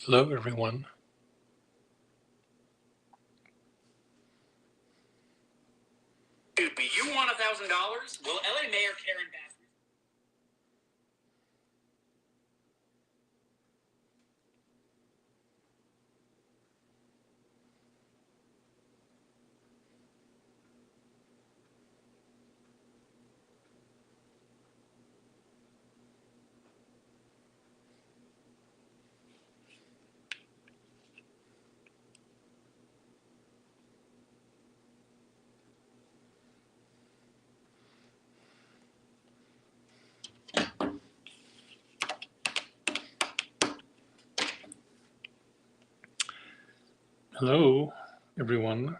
Hello, everyone. Do you want $1,000? Will LA Mayor Karen Bass? Hello, everyone.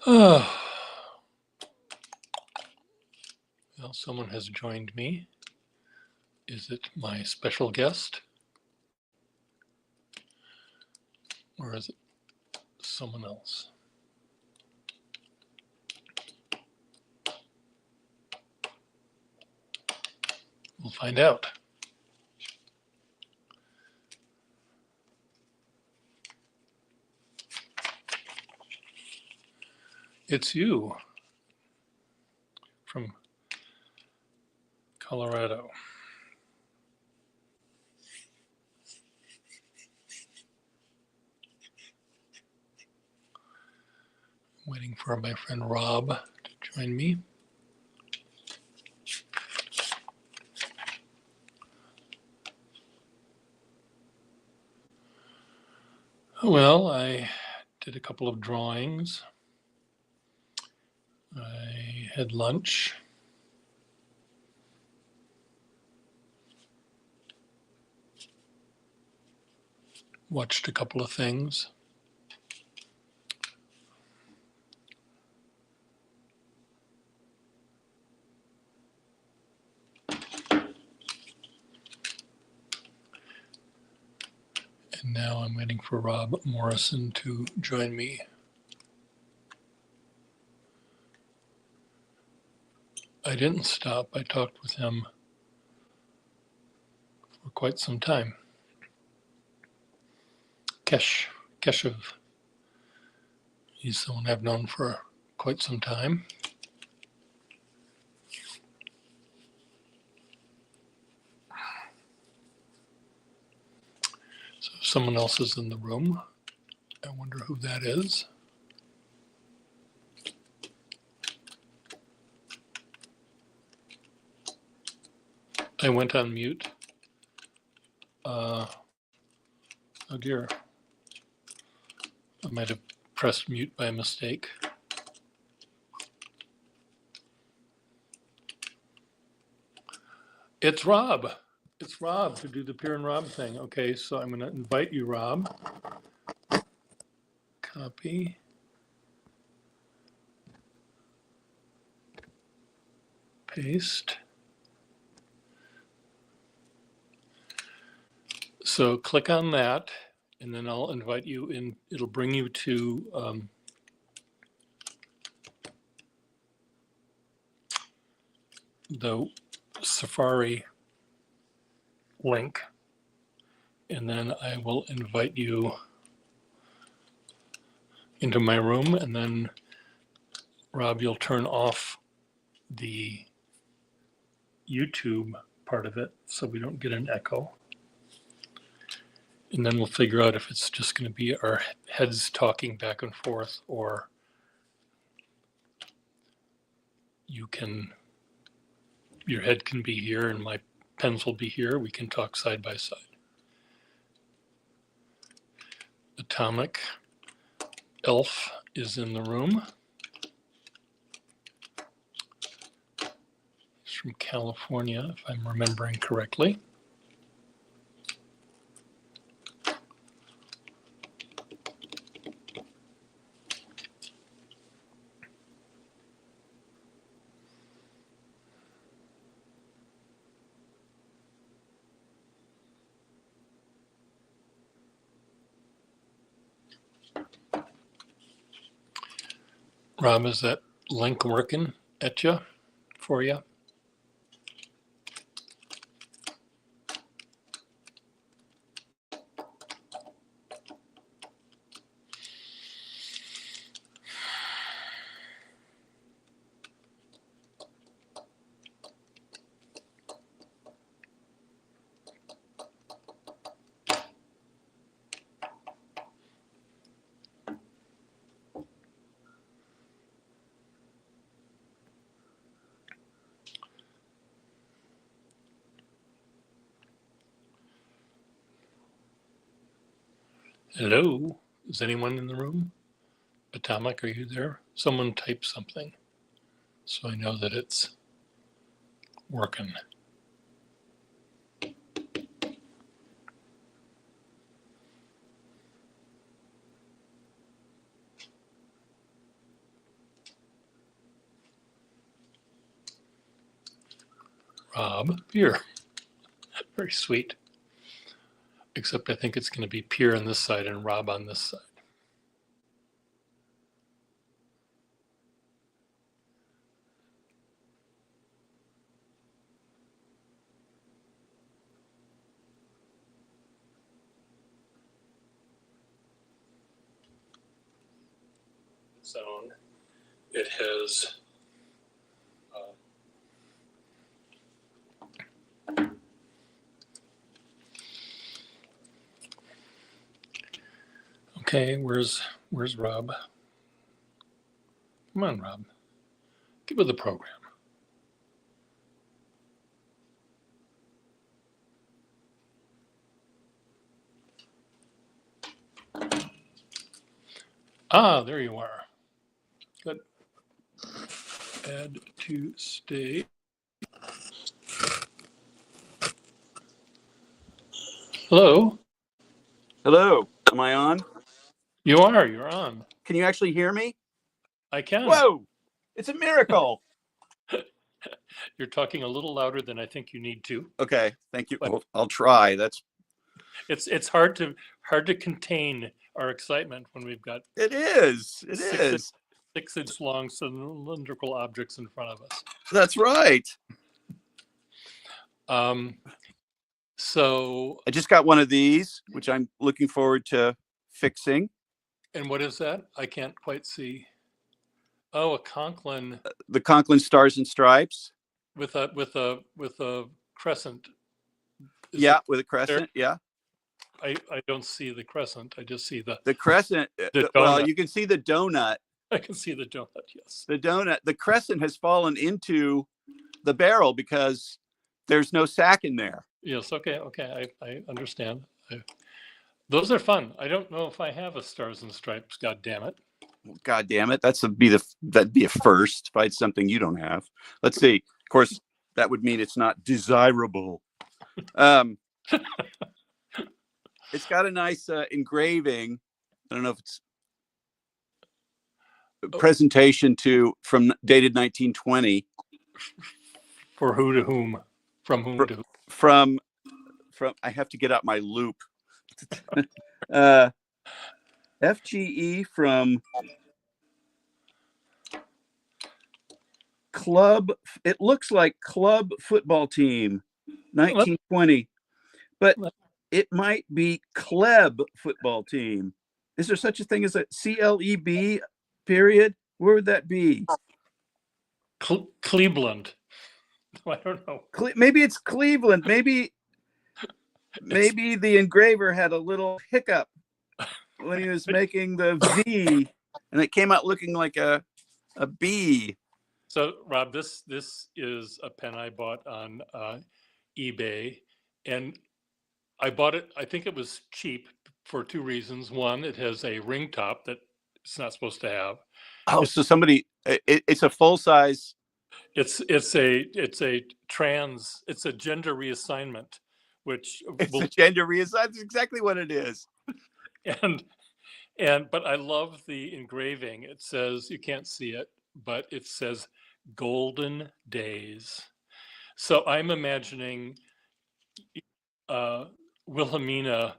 Well, someone has joined me. Is it my special guest? Or is it someone else? We'll find out. It's you from Colorado. I'm waiting for my friend Rob to join me. Well, I did a couple of drawings. I had lunch. Watched a couple of things. And now I'm waiting for Rob Morrison to join me. I didn't stop. I talked with him for quite some time. Keshev. He's someone I've known for quite some time. So if someone else is in the room, I wonder who that is. I went on mute. Oh dear. I might have pressed mute by mistake. It's Rob. It's Rob to do the Pier and Rob thing. Okay, so I'm going to invite you, Rob. Copy. Paste. So click on that, and then I'll invite you in. It'll bring you to the Safari link, and then I will invite you into my room, and then Rob, you'll turn off the YouTube part of it so we don't get an echo. And then we'll figure out if it's just going to be our heads talking back and forth, or your head can be here and my pens will be here. We can talk side by side. Atomic Elf is in the room. He's from California, if I'm remembering correctly. Rob, is that link working for you? Hello, is anyone in the room? Atomic, are you there? Someone type something so I know that it's working. Rob, Pier. Very sweet. Except I think it's going to be Pier on this side and Rob on this side. Zone. It has okay, where's Rob? Come on, Rob. Get with the program. Ah, there you are. Good. Add to stage. Hello. Hello. Am I on? You are. You're on. Can you actually hear me? I can. Whoa! It's a miracle. You're talking a little louder than I think you need to. Okay. Thank you. But I'll try. it's hard to contain our excitement when we've got It is. It is. 6-inch long cylindrical objects in front of us. That's right. So I just got one of these, which I'm looking forward to fixing. And what is that? I can't quite see. Oh, a Conklin. The Conklin Stars and Stripes. With a crescent. Yeah, with a crescent. There? Yeah. I don't see the crescent. I just see the crescent. Well, you can see the donut. I can see the donut. Yes. The donut. The crescent has fallen into the barrel because there's no sack in there. Yes. Okay. I understand. Those are fun. I don't know if I have a Stars and Stripes. God damn it. God damn it. That'd be a first if I had something you don't have. Let's see. Of course, that would mean it's not desirable. It's got a nice engraving. I don't know if it's presentation from dated 1920. For who to whom? From whom to whom? From I have to get out my loop. FGE from club. It looks like club football team, 1920, but it might be Kleb football team. Is there such a thing as a CLEB period? Where would that be? Cleveland. I don't know. Maybe it's Cleveland. Maybe maybe the engraver had a little hiccup when he was making the V, and it came out looking like a B. So, Rob, this is a pen I bought on eBay, and I bought it. I think it was cheap for two reasons. One, it has a ring top that it's not supposed to have. Oh, so somebody, it's a full size. It's a gender reassignment, which It's will a gender reassignment. That's exactly what it is. but I love the engraving. It says, you can't see it, but it says golden days. So I'm imagining Wilhelmina,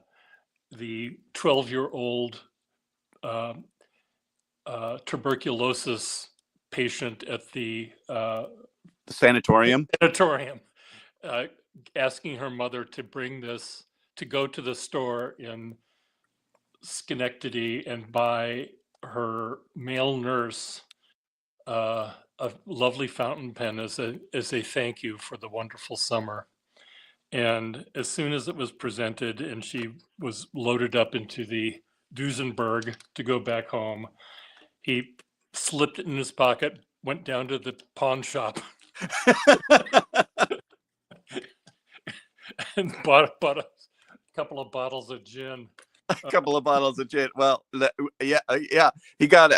the 12-year-old tuberculosis patient at the Sanatorium. Asking her mother to bring this, to go to the store in Schenectady and buy her male nurse a lovely fountain pen as a thank you for the wonderful summer. And as soon as it was presented and she was loaded up into the Duesenberg to go back home, he slipped it in his pocket, went down to the pawn shop and bought a couple of bottles of gin. A couple of bottles of gin. Well, yeah. He got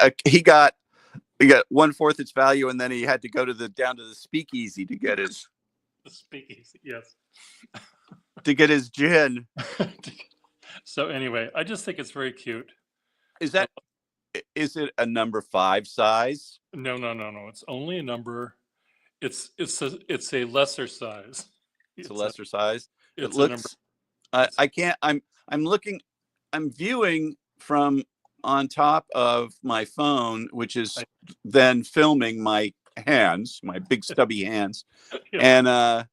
1/4 its value, and then he had to go down to the speakeasy to get his Speakeasy, yes. to get his gin. So anyway, I just think it's very cute. Is it a number 5 size? No. It's only a number. It's a lesser size. It's a lesser size. It It's a number. looks. I can't. I'm looking. I'm viewing from on top of my phone, which is then filming my hands, my big stubby hands, Yeah. and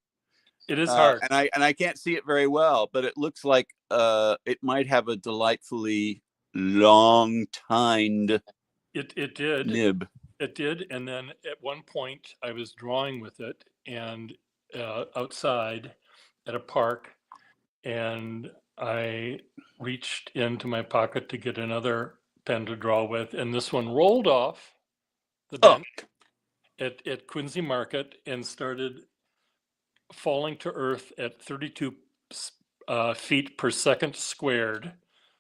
it is hard. And I can't see it very well, but it looks like it might have a delightfully long tined It did. nib. It did, and then at one point I was drawing with it and outside at a park, and I reached into my pocket to get another pen to draw with, and this one rolled off the bench at Quincy Market and started falling to earth at 32 feet per second squared.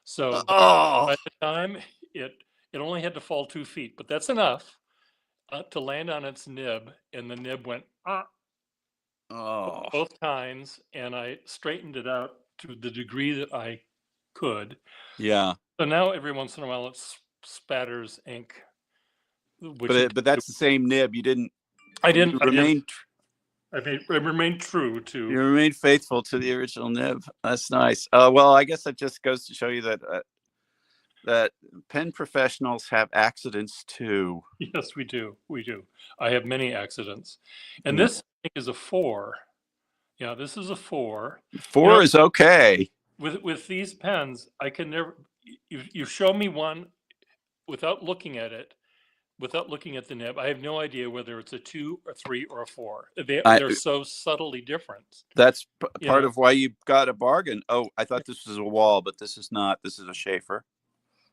So by the time it only had to fall 2 feet, but that's enough to land on its nib, and the nib went both times, and I straightened it out to the degree that I could. Yeah. So now every once in a while it spatters ink. But that's the same nib. You didn't. I didn't. I remained true to. You remained faithful to the original nib. That's nice. Well, I guess that just goes to show you that pen professionals have accidents too. Yes, we do. I have many accidents, and this I think is a 4. Yeah, this is a 4. 4 is okay. With these pens, I can never. You show me one without looking at it, without looking at the nib, I have no idea whether it's a 2, a 3, or a 4. They're so subtly different. That's part of why you got a bargain. Oh, I thought this was a Wall, but this is not. This is a Schaefer.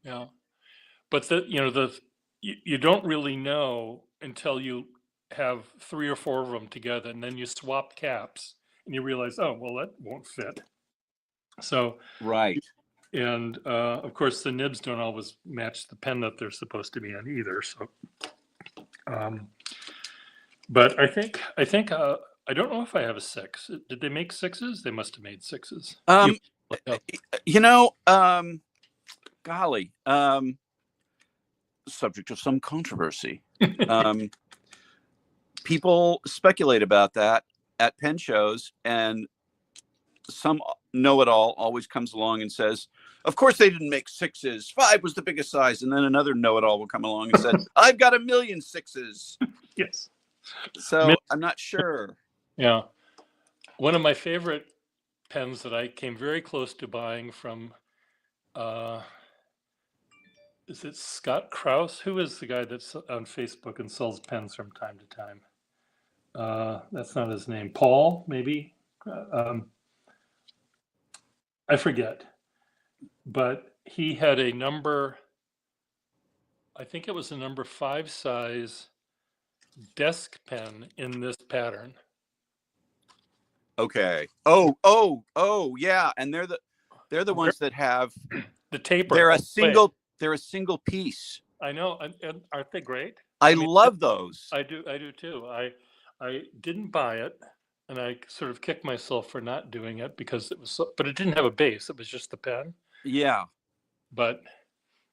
Yeah, but you don't really know until you have 3 or 4 of them together, and then you swap caps, and you realize, oh, well, that won't fit. So right. And of course, the nibs don't always match the pen that they're supposed to be on either. So, but I think I don't know if I have a 6. Did they make 6s? They must have made 6s. Golly, subject of some controversy. People speculate about that at pen shows, and some know-it-all always comes along and says, of course they didn't make 6s. 5 was the biggest size. And then another know-it-all will come along and say, I've got 1,000,000 6s. Yes. So I'm not sure. Yeah. One of my favorite pens that I came very close to buying from, is it Scott Krause? Who is the guy that's on Facebook and sells pens from time to time? That's not his name. Paul, maybe? I forget, but he had a number, I think it was a number 5 size desk pen in this pattern. Okay. Oh, yeah. And they're the ones that have The taper. they're all a the way. single piece. I know, and aren't they great? I mean, love those. I do too. I didn't buy it, and I sort of kicked myself for not doing it because it was so, but it didn't have a base. It was just the pen. Yeah. But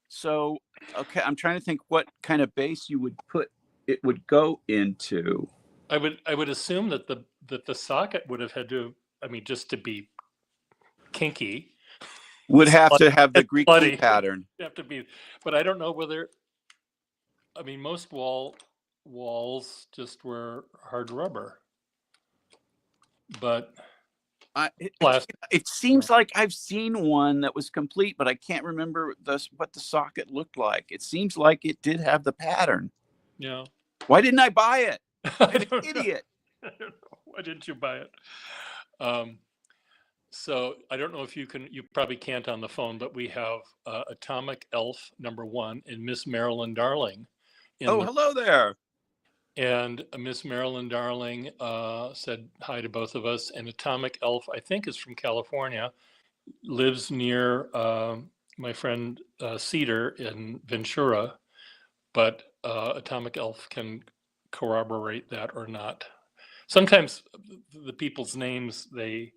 So, okay, I'm trying to think what kind of base you would put it would go into. I would assume that the socket would have had to, I mean, just to be kinky, Would have to have the it's Greek bloody. key pattern. have to be, but I don't know whether, I mean, most walls just were hard rubber, but It seems like I've seen one that was complete, but I can't remember what the socket looked like. It seems like it did have the pattern. yeah. Why didn't I buy it? I I'm an don't know. idiot. I don't know. Why didn't you buy it? So I don't know if you probably can't on the phone, but we have Atomic Elf #1 and Miss Marilyn Darling. Hello there. And Miss Marilyn Darling said hi to both of us. And Atomic Elf, I think, is from California, lives near my friend Cedar in Ventura, but Atomic Elf can corroborate that or not. Sometimes the people's names, they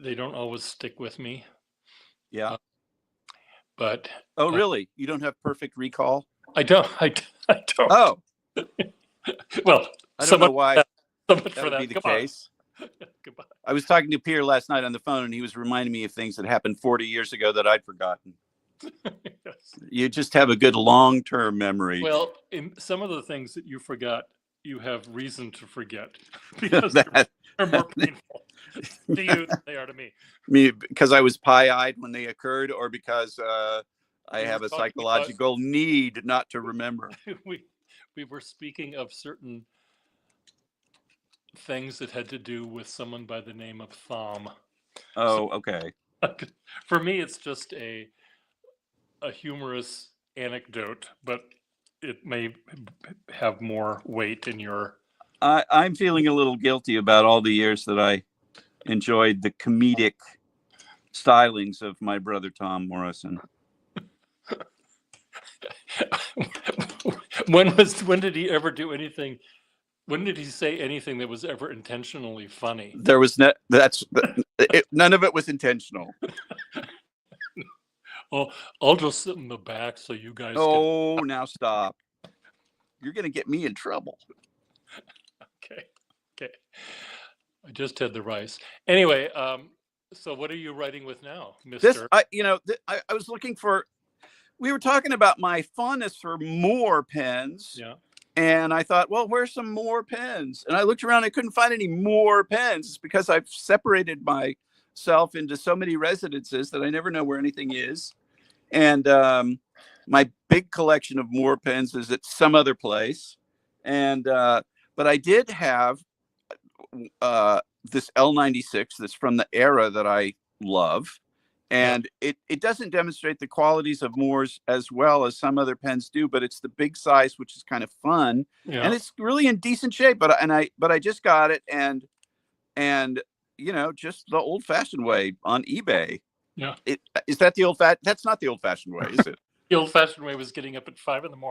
don't always stick with me. Yeah. But Oh, really? You don't have perfect recall? I don't. I don't. Oh, well, I don't know why so much that for would that. be the Goodbye. case. Goodbye. I was talking to Pier last night on the phone, and he was reminding me of things that happened 40 years ago that I'd forgotten. Yes. You just have a good long-term memory. Well, in some of the things that you forgot, you have reason to forget because That- they're more painful to you than they are to me. because I was pie-eyed when they occurred, or because I We have were a talking psychological need not to remember. we were speaking of certain things that had to do with someone by the name of Thom. Oh, okay. For me, it's just a humorous anecdote, but it may have more weight in your. I'm feeling a little guilty about all the years that I enjoyed the comedic stylings of my brother Tom Morrison. When did he ever do anything? When did he say anything that was ever intentionally funny? There was none of it was intentional. Oh, I'll just sit in the back so you guys. Oh, now stop! You're gonna get me in trouble. Okay. I just had the rice. Anyway, so what are you writing with now, Mister? I was looking for. We were talking about my fondness for Moore pens. Yeah. And I thought, well, where's some more pens? And I looked around, I couldn't find any more pens. It's because I've separated myself into so many residences that I never know where anything is. And my big collection of Moore pens is at some other place. And but I did have this L96 that's from the era that I love. And it doesn't demonstrate the qualities of Moore's as well as some other pens do, but it's the big size, which is kind of fun. Yeah. And it's really in decent shape. But I just got it, and just the old-fashioned way on eBay. Yeah. Is that the that's not the old-fashioned way, is it? The old-fashioned way was getting up at 5 a.m.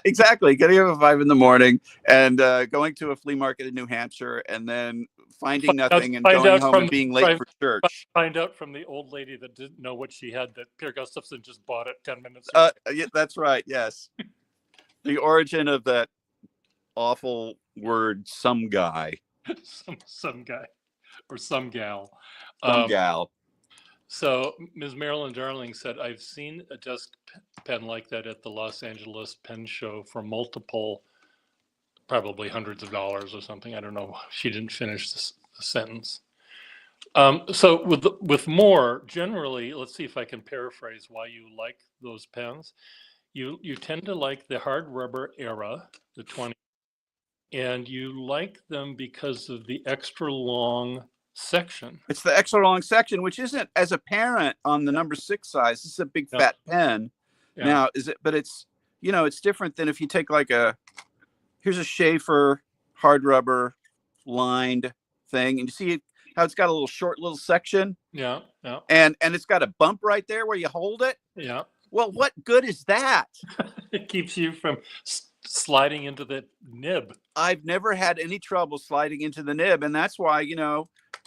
Exactly, getting up at 5 a.m. and going to a flea market in New Hampshire, and then finding nothing and going home and being late for church. Find out from the old lady that didn't know what she had that Pier Gustafson just bought it 10 minutes ago. Yeah, that's right. Yes, the origin of that awful word, some guy, some guy, or some gal, some gal. So Ms. Marilyn Darling said, I've seen a desk pen like that at the Los Angeles Pen Show for multiple, probably hundreds of dollars or something. I don't know. She didn't finish the sentence. So with Moore, generally, let's see if I can paraphrase why you like those pens. You tend to like the hard rubber era, the 20, and you like them because of the extra long section. It's the extra long section, which isn't as apparent on the number 6 size. This is a big fat pen. Yeah. Now, but it's, it's different than if you take like here's a Schaefer hard rubber lined thing, and you see how it's got a short little section. Yeah, yeah. And it's got a bump right there where you hold it. Yeah. Well, what good is that? It keeps you from sliding into the nib. I've never had any trouble sliding into the nib, and that's why,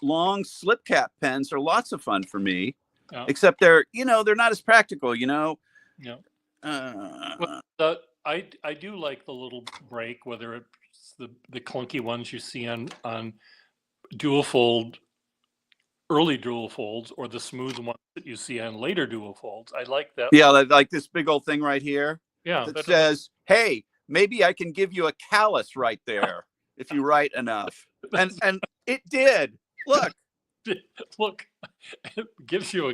long slip cap pens are lots of fun for me. Yeah. Except they're not as practical, Yeah. Well, I do like the little break, whether it's the clunky ones you see on early dual folds, or the smooth ones that you see on later dual folds. I like that. Yeah, like this big old thing right here. Yeah, that says, "Hey, maybe I can give you a callus right there if you write enough." And it did. Look, it gives you a.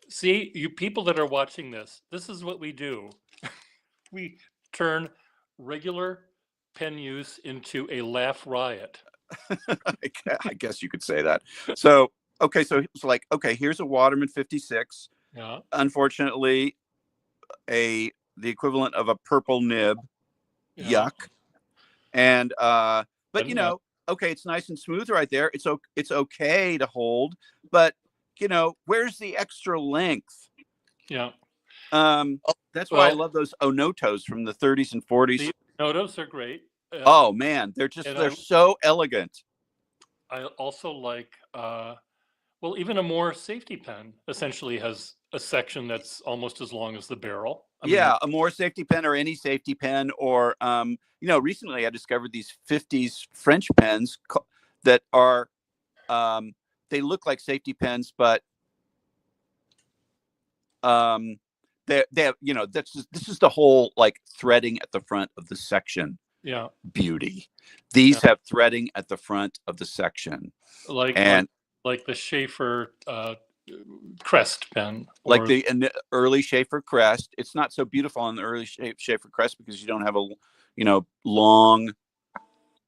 See, you people that are watching this, this is what we do. We turn regular pen use into a laugh riot. I guess you could say that. So, okay, so it's like, okay, here's a Waterman 56. Yeah. Unfortunately, the equivalent of a purple nib. Yeah. Yuck. And but okay, it's nice and smooth right there. It's okay to hold, but where's the extra length? Yeah. That's why I love those Onotos from the 30s and 40s. The Onotos are great. Oh man, they're so elegant. I also like even a more safety pen essentially has a section that's almost as long as the barrel. A more safety pen, or any safety pen, or recently I discovered these 50s French pens that are they look like safety pens, but they have, this is the whole like threading at the front of the section. Yeah. Beauty. These have threading at the front of the section. Like the Schaefer Crest pen. Like the early Schaefer Crest. It's not so beautiful on the early Schaefer Crest because you don't have a long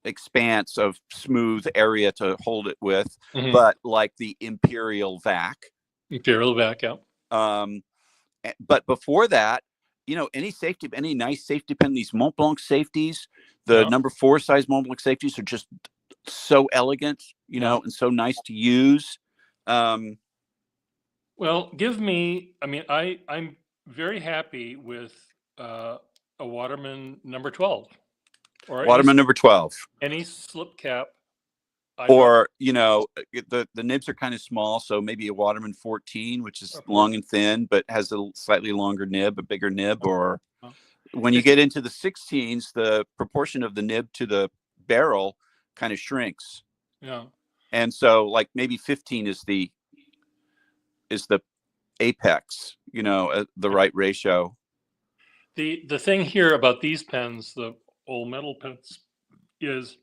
expanse of smooth area to hold it with. Mm-hmm. But like the Imperial Vac. Yeah. But before that, any nice safety pen, these Mont Blanc safeties, the number 4 size Mont Blanc safeties are just so elegant, and so nice to use. Well, I'm very happy with a Waterman number 12. Or Waterman number 12. Any slip cap. Or, the nibs are kind of small, so maybe a Waterman 14, which is long and thin, but has a slightly longer nib, a bigger nib. Or when you get into the 16s, the proportion of the nib to the barrel kind of shrinks. Yeah. And so like maybe 15 is the apex, the right ratio. The thing here about these pens, the old metal pens, is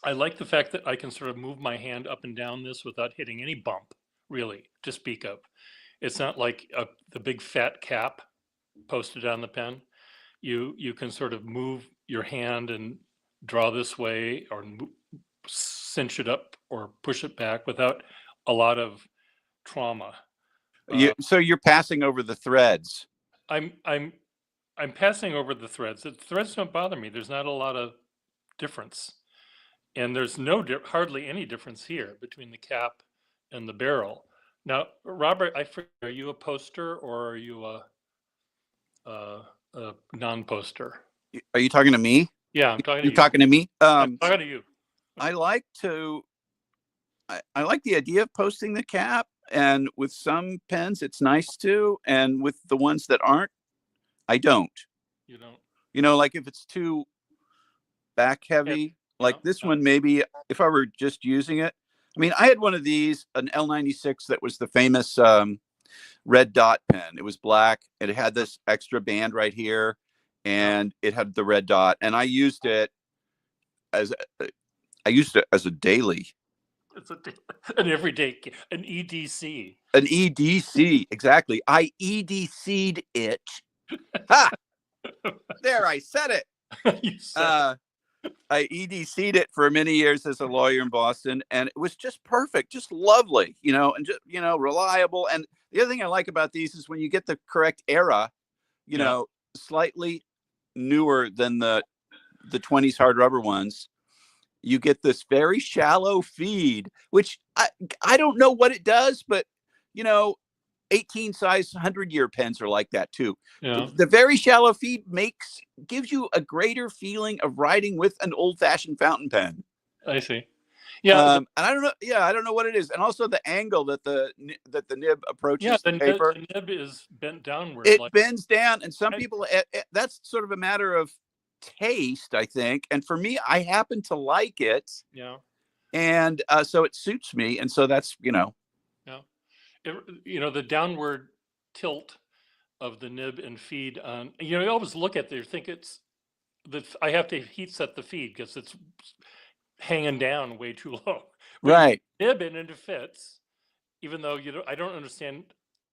I like the fact that I can sort of move my hand up and down this without hitting any bump, really, to speak of. It's not like the big fat cap posted on the pen. You can sort of move your hand and draw this way, or cinch it up or push it back without a lot of trauma. So you're passing over the threads. I'm passing over the threads. The threads don't bother me. There's not a lot of difference. And there's hardly any difference here between the cap and the barrel. Now, Robert, are you a poster or are you a non-poster? Are you talking to me? Yeah, I'm talking to you. You're talking to me? I'm talking to you. I like the idea of posting the cap, and with some pens it's nice to, and with the ones that aren't, I don't. You don't? Like if it's too back heavy. Like this one, maybe if I were just using it. I mean, I had one of these, an L96 that was the famous red dot pen. It was black. It had this extra band right here, and it had the red dot. And I used it as a daily. It's an everyday, an EDC. An EDC, exactly. I EDC'd it. Ha! There, I said it. You said it. I EDC'd it for many years as a lawyer in Boston, and it was just perfect, just lovely, and just, reliable. And the other thing I like about these is when you get the correct era, Yeah. slightly newer than the 20s hard rubber ones, you get this very shallow feed, which I don't know what it does, but 18 size 100-year pens are like that too. Yeah. The very shallow feed gives you a greater feeling of writing with an old-fashioned fountain pen. I see. Yeah. And I don't know. Yeah, I don't know what it is, and also the angle that the nib approaches the paper. The nib is bent downward. It bends down, and some people that's sort of a matter of taste, I think. And for me, I happen to like it. Yeah. And so it suits me, and so that's Yeah. The downward tilt of the nib and feed on. You always look at there, think it's I have to heat set the feed because it's hanging down way too low. But right. Nib and it fits, even though I don't understand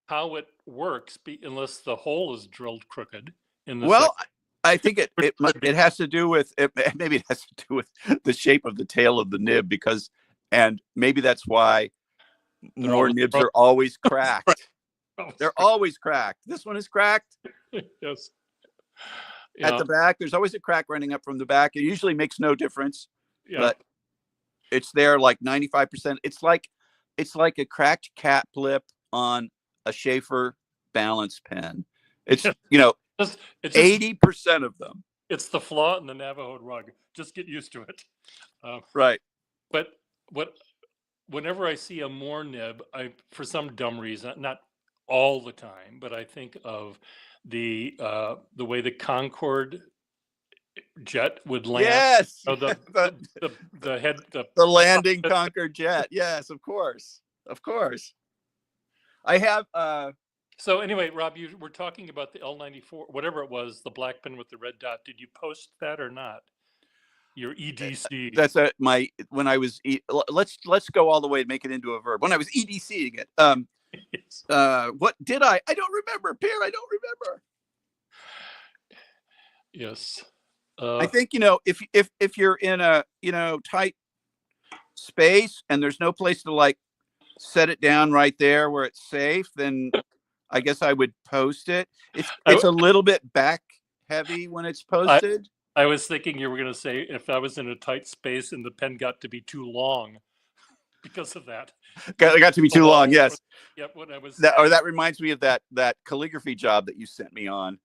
how it works unless the hole is drilled crooked in the. Well, I think it has to do with it. Maybe it has to do with the shape of the tail of the nib, and maybe that's why more nibs are always cracked. They're always cracked. This one is cracked. Yes. At the back, there's always a crack running up from the back. It usually makes no difference, but it's there like 95%. It's like a cracked cat lip on a Schaefer balance pen. It's 80% of them. It's the flaw in the Navajo rug. Just get used to it. Right. But whenever I see a Moore nib, for some dumb reason, not all the time, but I think of the way the Concorde jet would land. Yes. The landing Concorde jet. Yes, of course. I have. So anyway, Rob, you were talking about the L94, whatever it was, the black pen with the red dot. Did you post that or not? Your EDC. That's when I was. Let's go all the way and make it into a verb. When I was EDCing it. Yes. What did I don't remember, Pier. I don't remember. Yes. I think if you're in a tight space and there's no place to like set it down right there where it's safe, then I guess I would post it. It's a little bit back heavy when it's posted. I was thinking you were going to say if I was in a tight space and the pen got to be too long because of that. It got to be too long. Yes. Yep. When I was. That reminds me of that calligraphy job that you sent me on.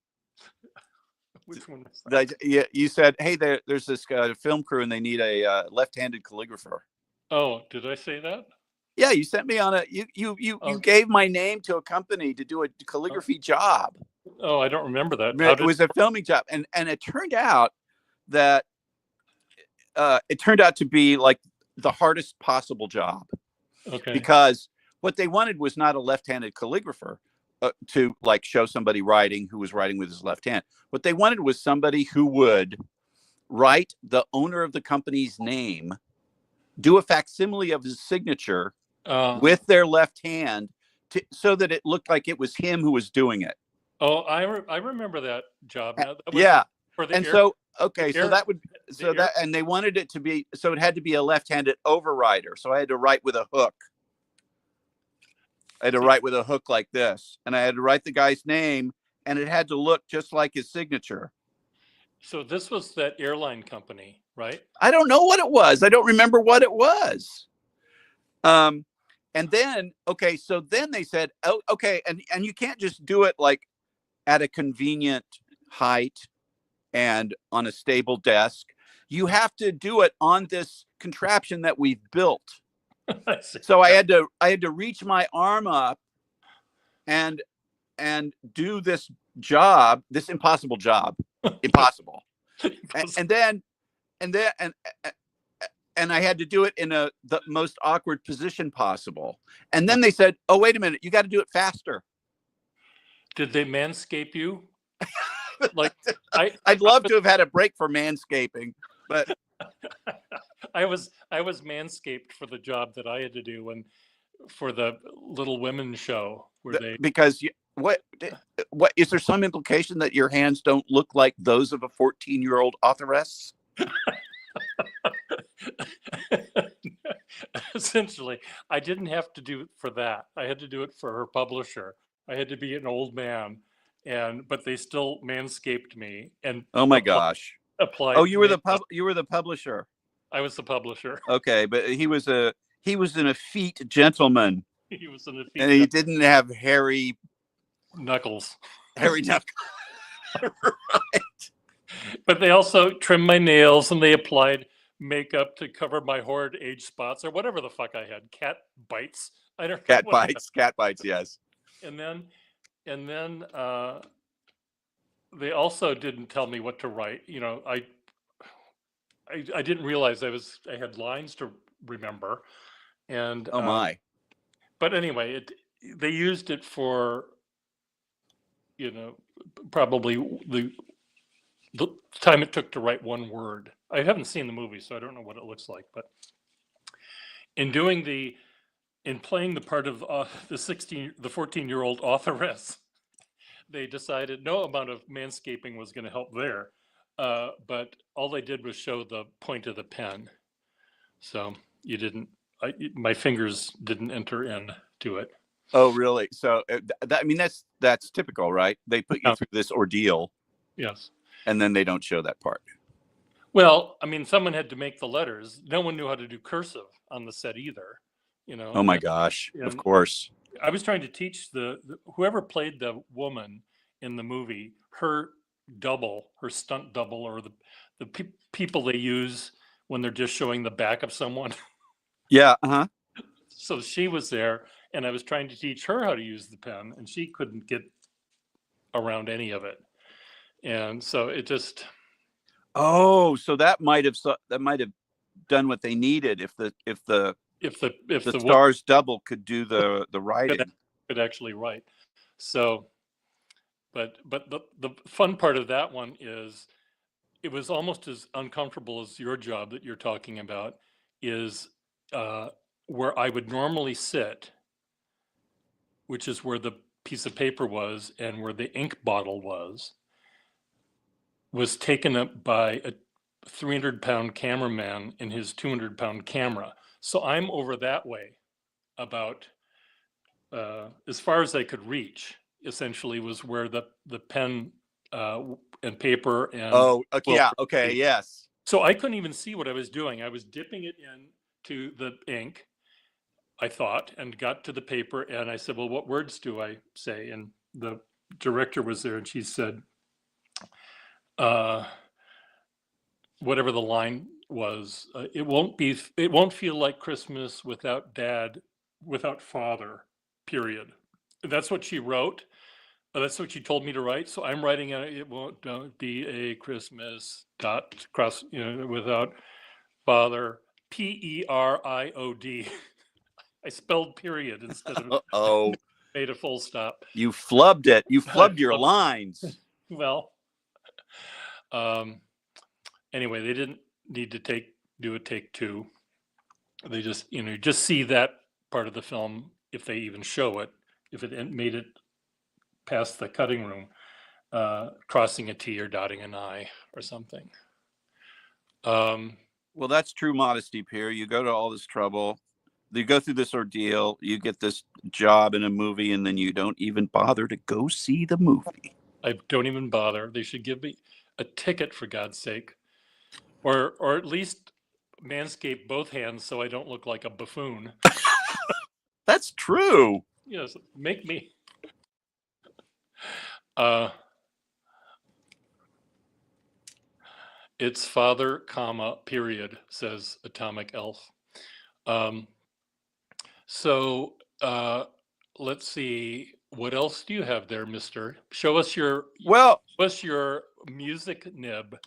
Which one was that? You said, hey, there's this film crew and they need a left-handed calligrapher. Oh, did I say that? Yeah, you sent me on you gave my name to a company to do a calligraphy job. Oh, I don't remember that. It was a filming job, and it turned out that it turned out to be like the hardest possible job. Okay. Because what they wanted was not a left-handed calligrapher to like show somebody writing who was writing with his left hand. What they wanted was somebody who would write the owner of the company's name, do a facsimile of his signature with their left hand so that it looked like it was him who was doing it. Oh, I remember that job. Now, that was yeah. For the and air, so, okay, so air, that would, so that, and they wanted it to be, so it had to be a left-handed overwriter. So I had to write with a hook. I had to write with a hook like this, and I had to write the guy's name, and it had to look just like his signature. So this was that airline company, right? I don't know what it was. I don't remember what it was. And then, okay, so then they said, oh, okay, and you can't just do it like at a convenient height and on a stable desk. You have to do it on this contraption that we've built. So I had to reach my arm up and do this job, this impossible job, impossible. And I had to do it in the most awkward position possible. And then they said, "Oh, wait a minute, you got to do it faster." Did they manscape you? Like I'd love to have had a break for manscaping, but I was manscaped for the job that I had to do for the Little Women show where because what is there some implication that your hands don't look like those of a 14-year-old authoress? Essentially, I didn't have to do it for that. I had to do it for her publisher. I had to be an old man, but they still manscaped me and Oh my gosh. applied Oh, you were the makeup. you were the publisher. I was the publisher. Okay, but he was an effete gentleman, He was an and effete he didn't have hairy knuckles. knuckles. Right. But they also trimmed my nails and they applied makeup to cover my horrid age spots or whatever the fuck I had. Cat bites. I don't know. Cat bites. Cat bites. Yes. And then they also didn't tell me what to write. You know, I didn't realize I had lines to remember. And Oh my. but anyway, they used it for, you know, probably the time it took to write one word. I haven't seen the movie, so I don't know what it looks like. But in playing the part of the 14-year-old authoress, they decided no amount of manscaping was going to help there. But all they did was show the point of the pen. So my fingers didn't enter into it. Oh, really? So I mean, that's typical, right? They put you through this ordeal. Yes. And then they don't show that part. Well, I mean, someone had to make the letters. No one knew how to do cursive on the set either. You know. Oh my gosh! Of course. I was trying to teach whoever played the woman in the movie, her stunt double, or the people they use when they're just showing the back of someone. Yeah. So she was there, and I was trying to teach her how to use the pen, and she couldn't get around any of it. And so it just. Oh, so that might have done what they needed if the star's double could do the writing. Could actually write. So, but the fun part of that one is it was almost as uncomfortable as your job that you're talking about, is where I would normally sit, which is where the piece of paper was and where the ink bottle was taken up by a 300-pound cameraman in his 200-pound camera. So I'm over that way, about as far as I could reach, essentially, was where the pen and paper and. Oh, okay, yeah, okay, yes. So I couldn't even see what I was doing. I was dipping it into the ink, I thought, and got to the paper, and I said, well, what words do I say? And the director was there, and she said, whatever the line was, it won't feel like Christmas without Dad, without Father, period. That's what she wrote. That's what she told me to write. So I'm writing it won't be a Christmas cross, without Father, Period. I spelled period instead of made a full stop. You flubbed it. You flubbed your lines. Well, anyway, they didn't need to do a take two. They just, just see that part of the film, if they even show it, if it made it past the cutting room, crossing a T or dotting an I or something. Well, that's true modesty, Pier. You go to all this trouble, you go through this ordeal, you get this job in a movie, and then you don't even bother to go see the movie. I don't even bother. They should give me a ticket, for God's sake, or at least manscape both hands so I don't look like a buffoon. That's true. Yes, make me. It's Father, period, says Atomic Elf. So let's see. What else do you have there, mister? Show us your music nib.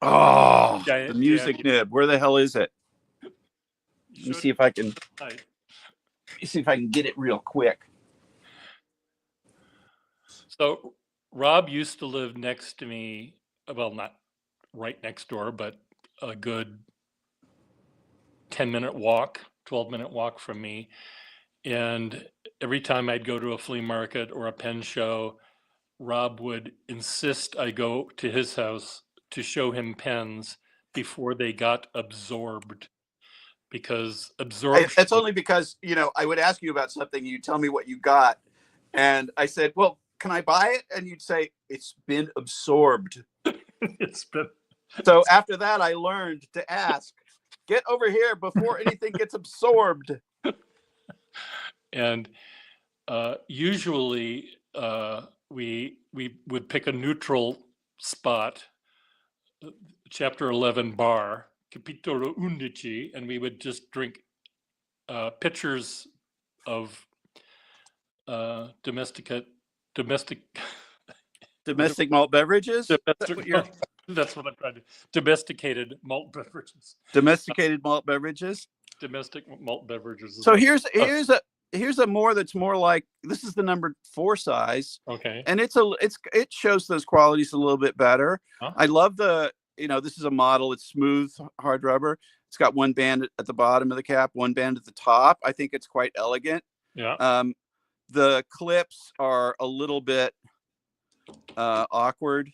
Oh, the music nib. Where the hell is it? Let me see if I can. Let me see if I can get it real quick. So Rob used to live next to me. Well, not right next door, but a good 10-minute walk, 12-minute walk from me. And every time I'd go to a flea market or a pen show, Rob would insist I go to his house to show him pens before they got absorbed, because absorption. It's only because, I would ask you about something, you tell me what you got, and I said, well, can I buy it? And you'd say, it's been absorbed. It's been. So after that, I learned to ask, get over here before anything gets absorbed. And usually we would pick a neutral spot, chapter 11 bar, capitolo 11, and we would just drink pitchers of domestic malt beverages. That's what I'm trying to. Domesticated malt beverages. Domesticated malt beverages. Domestic malt beverages. So here's a more that's more like, this is the number 4 size. Okay. And it shows those qualities a little bit better. Huh? I love this is a model. It's smooth, hard rubber. It's got one band at the bottom of the cap, one band at the top. I think it's quite elegant. Yeah. The clips are a little bit awkward.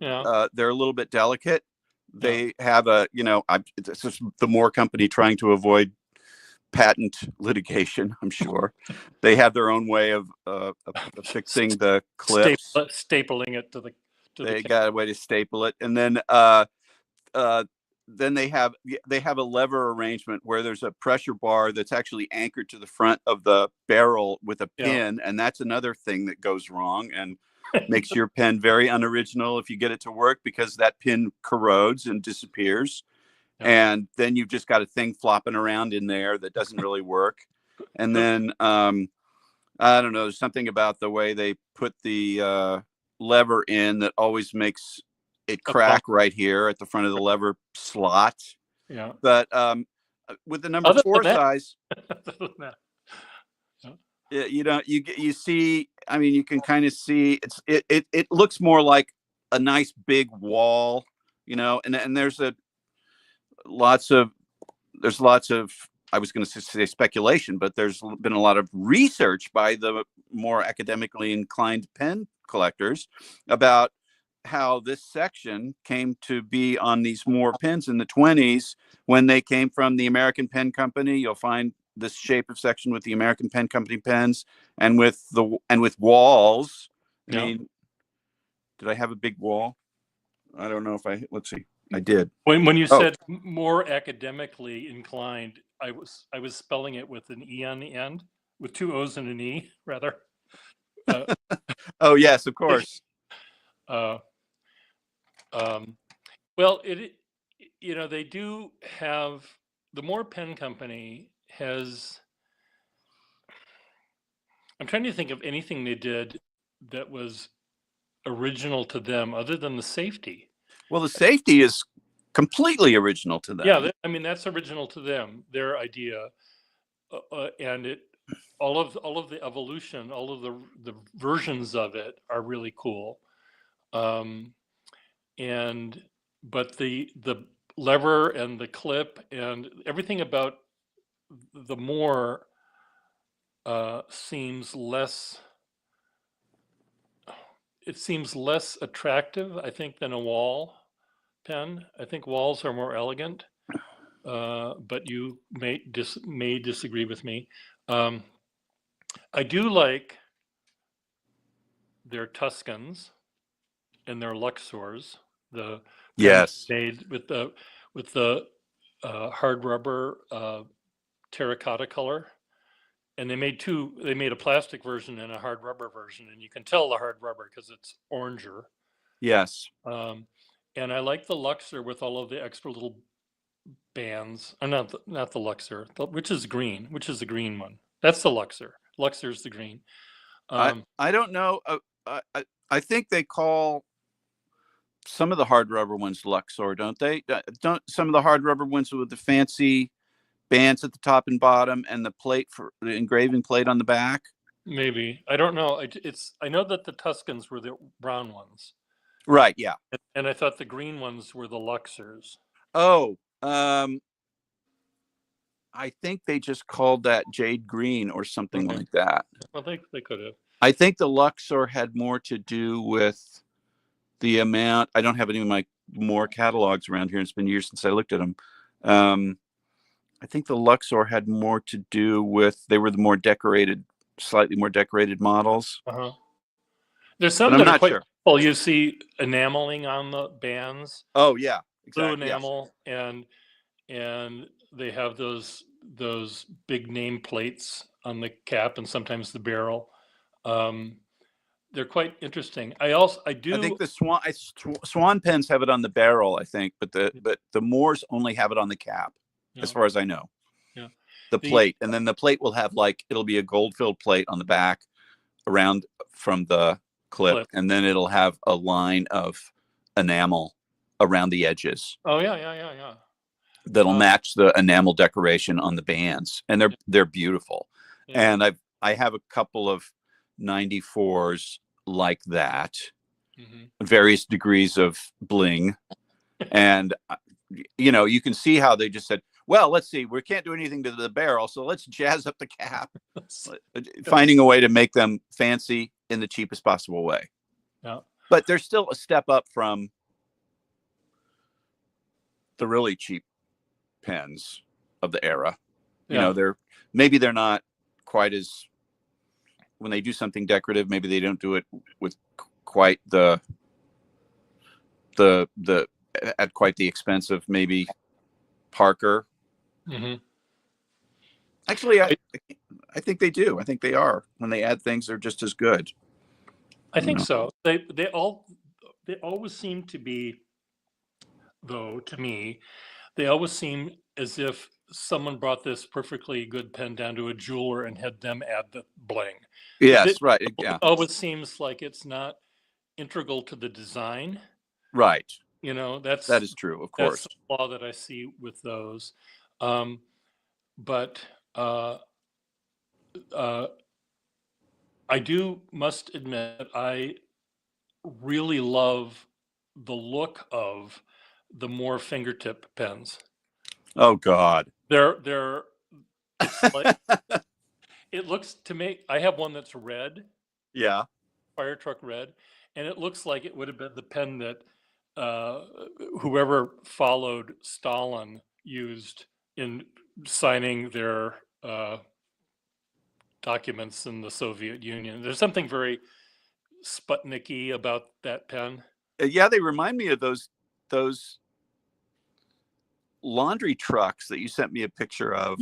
Yeah. They're a little bit delicate. They have it's just the Moore company trying to avoid patent litigation. I'm sure they have their own way of fixing the clips. Stapling it to the. They got a way to staple it, and then they have a lever arrangement where there's a pressure bar that's actually anchored to the front of the barrel with a pin, and that's another thing that goes wrong and makes your pen very unoriginal if you get it to work, because that pin corrodes and disappears. Yeah. And then you've just got a thing flopping around in there that doesn't really work. And then I don't know, there's something about the way they put the lever in that always makes it crack right here at the front of the lever slot. Yeah. But with the number 4 size, you see, I mean, you can kind of see it looks more like a nice big wall, and there's lots of I was going to say speculation, but there's been a lot of research by the more academically inclined pen collectors about how this section came to be on these Moore pens in the 20s when they came from the American Pen Company. You'll find this shape of section with the American Pen Company pens and with walls. I mean, did I have a big wall? I don't know if let's see. I did. When you said more academically inclined, I was spelling it with an E on the end, with 2 O's and an E, rather. Oh yes, of course. Well, they do have, the Moore Pen Company has. I'm trying to think of anything they did that was original to them, other than the safety. Well, the safety is completely original to them. Yeah, I mean, that's original to them, their idea, and all of the evolution, all of the versions of it are really cool. But the lever and the clip and everything about the Moore seems less. It seems less attractive, I think, than a Wall pen. I think Walls are more elegant, but you may disagree with me. I do like their Tuscans and their Luxors. The yes, made with the hard rubber terracotta color. And they made they made a plastic version and a hard rubber version, and you can tell the hard rubber because it's oranger. Yes. And I like the Luxor with all of the extra little bands. Or not the Luxor, which is green. Which is the green one? That's the Luxor. Luxor's the green. I don't know. I think they call some of the hard rubber ones Luxor, don't they? Don't some of the hard rubber ones with the fancy bands at the top and bottom and the plate for the engraving plate on the back? Maybe. I don't know. I know that the Tuscans were the brown ones. Right, yeah. And I thought the green ones were the Luxors. Oh, I think they just called that jade green or something like that. Well, they could have. I think the Luxor had more to do with the amount. I don't have any of my more catalogs around here. It's been years since I looked at them. I think the Luxor had more to do with, they were the more decorated, slightly more decorated models. Uh-huh. There's But some I'm that are not quite sure. cool. You see enameling on the bands, Oh yeah, blue exactly. Yes. enamel, and they have those big name plates on the cap and sometimes the barrel. They're quite interesting. I I think do. the Swan pens have it on the barrel, I think, but the Moors only have it on the cap, as Yeah, far as I know. yeah. The plate, and then the plate will have it'll be a gold-filled plate on the back around from the clip, and then it'll have a line of enamel around the edges. Oh yeah. That'll match the enamel decoration on the bands, and they're beautiful. Yeah. And I have a couple of 94s like that, various degrees of bling, and you can see how they just said, well, let's see, we can't do anything to the barrel, so let's jazz up the cap, finding a way to make them fancy in the cheapest possible way. Yeah. But they're still a step up from the really cheap pens of the era. Yeah. They're not quite as, when they do something decorative, maybe they don't do it with quite the at quite the expense of maybe Parker. Actually, I think they do. I think they are. When they add things, they're just as good. I think so. They always seem to be, though, to me, they always seem as if someone brought this perfectly good pen down to a jeweler and had them add the bling. Yes, right. Yeah. It always seems like it's not integral to the design. Right. That is true, of course. That's the flaw that I see with those. But I must admit, I really love the look of the more fingertip pens. Oh God. It's like, it looks to me, I have one that's red. Yeah. Fire truck red. And it looks like it would have been the pen that whoever followed Stalin used in signing their documents in the Soviet Union. There's something very Sputnik-y about that pen. Yeah, they remind me of those laundry trucks that you sent me a picture of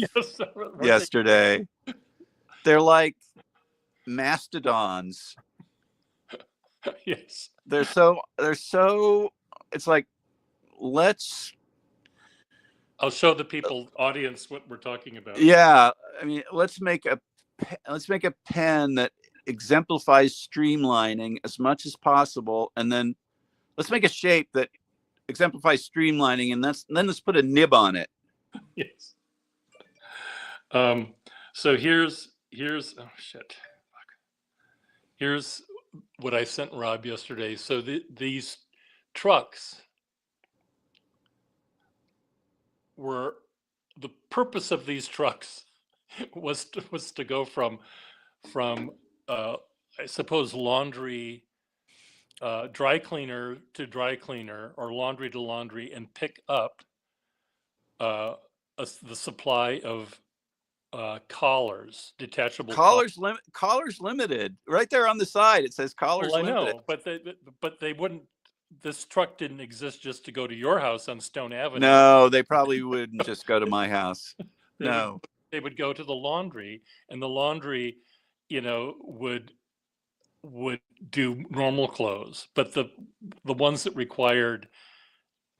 yesterday. They're like mastodons. Yes. They're so it's like, I'll show the audience what we're talking about. Yeah, I mean, let's make a pen that exemplifies streamlining as much as possible, and then let's make a shape that exemplifies streamlining, and then let's put a nib on it. Yes. So here's oh shit. Here's what I sent Rob yesterday. So these trucks were, the purpose of these trucks was to go from I suppose laundry, dry cleaner to dry cleaner, or laundry to laundry, and pick up the supply of collars, detachable collars limited. Right there on the side, it says collars limited. I know, but they wouldn't. This truck didn't exist just to go to your house on Stone Avenue. No, they probably wouldn't just go to my house. They would go to the laundry, and the laundry, would do normal clothes, but the ones that required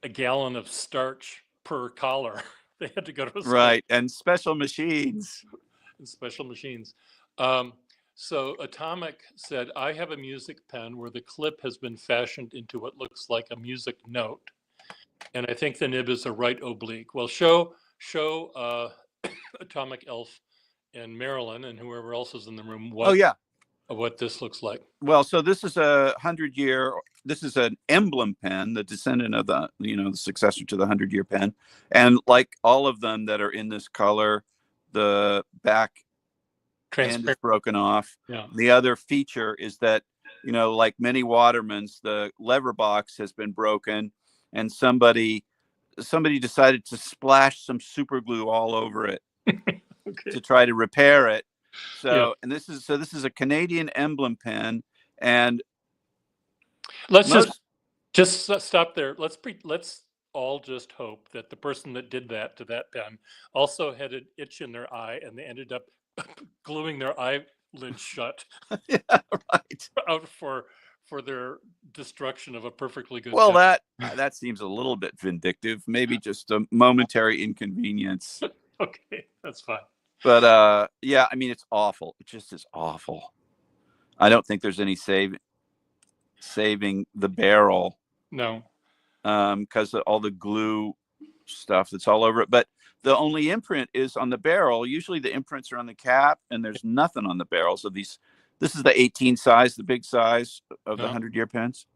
a gallon of starch per collar, they had to go to right, and special machines. So Atomic said, I have a music pen where the clip has been fashioned into what looks like a music note, and I think the nib is a right oblique. Well, show Atomic Elf and Marilyn and whoever else is in the room what this looks like. Well, so this is a 100-year. This is an emblem pen, the descendant of the successor to the 100-year pen, and like all of them that are in this color, the back end is broken off. Yeah. The other feature is that, like many Watermans, the lever box has been broken, and somebody decided to splash some super glue all over it Okay. to try to repair it. So, Yeah. and this is a Canadian emblem pen, and Let's most just stop there. Let's all just hope that the person that did that to that pen also had an itch in their eye and they ended up gluing their eyelid shut yeah, right. out for their destruction of a perfectly good Well, pen. that seems a little bit vindictive. Maybe just a momentary inconvenience. Okay, that's fine. But yeah, I mean, it's awful. It just is awful. I don't think there's any saving the barrel, No. because of all the glue stuff that's all over it. But the only imprint is on the barrel. Usually the imprints are on the cap, and there's nothing on the barrel. So this is the 18 size, the big size of the No. 100-year pens.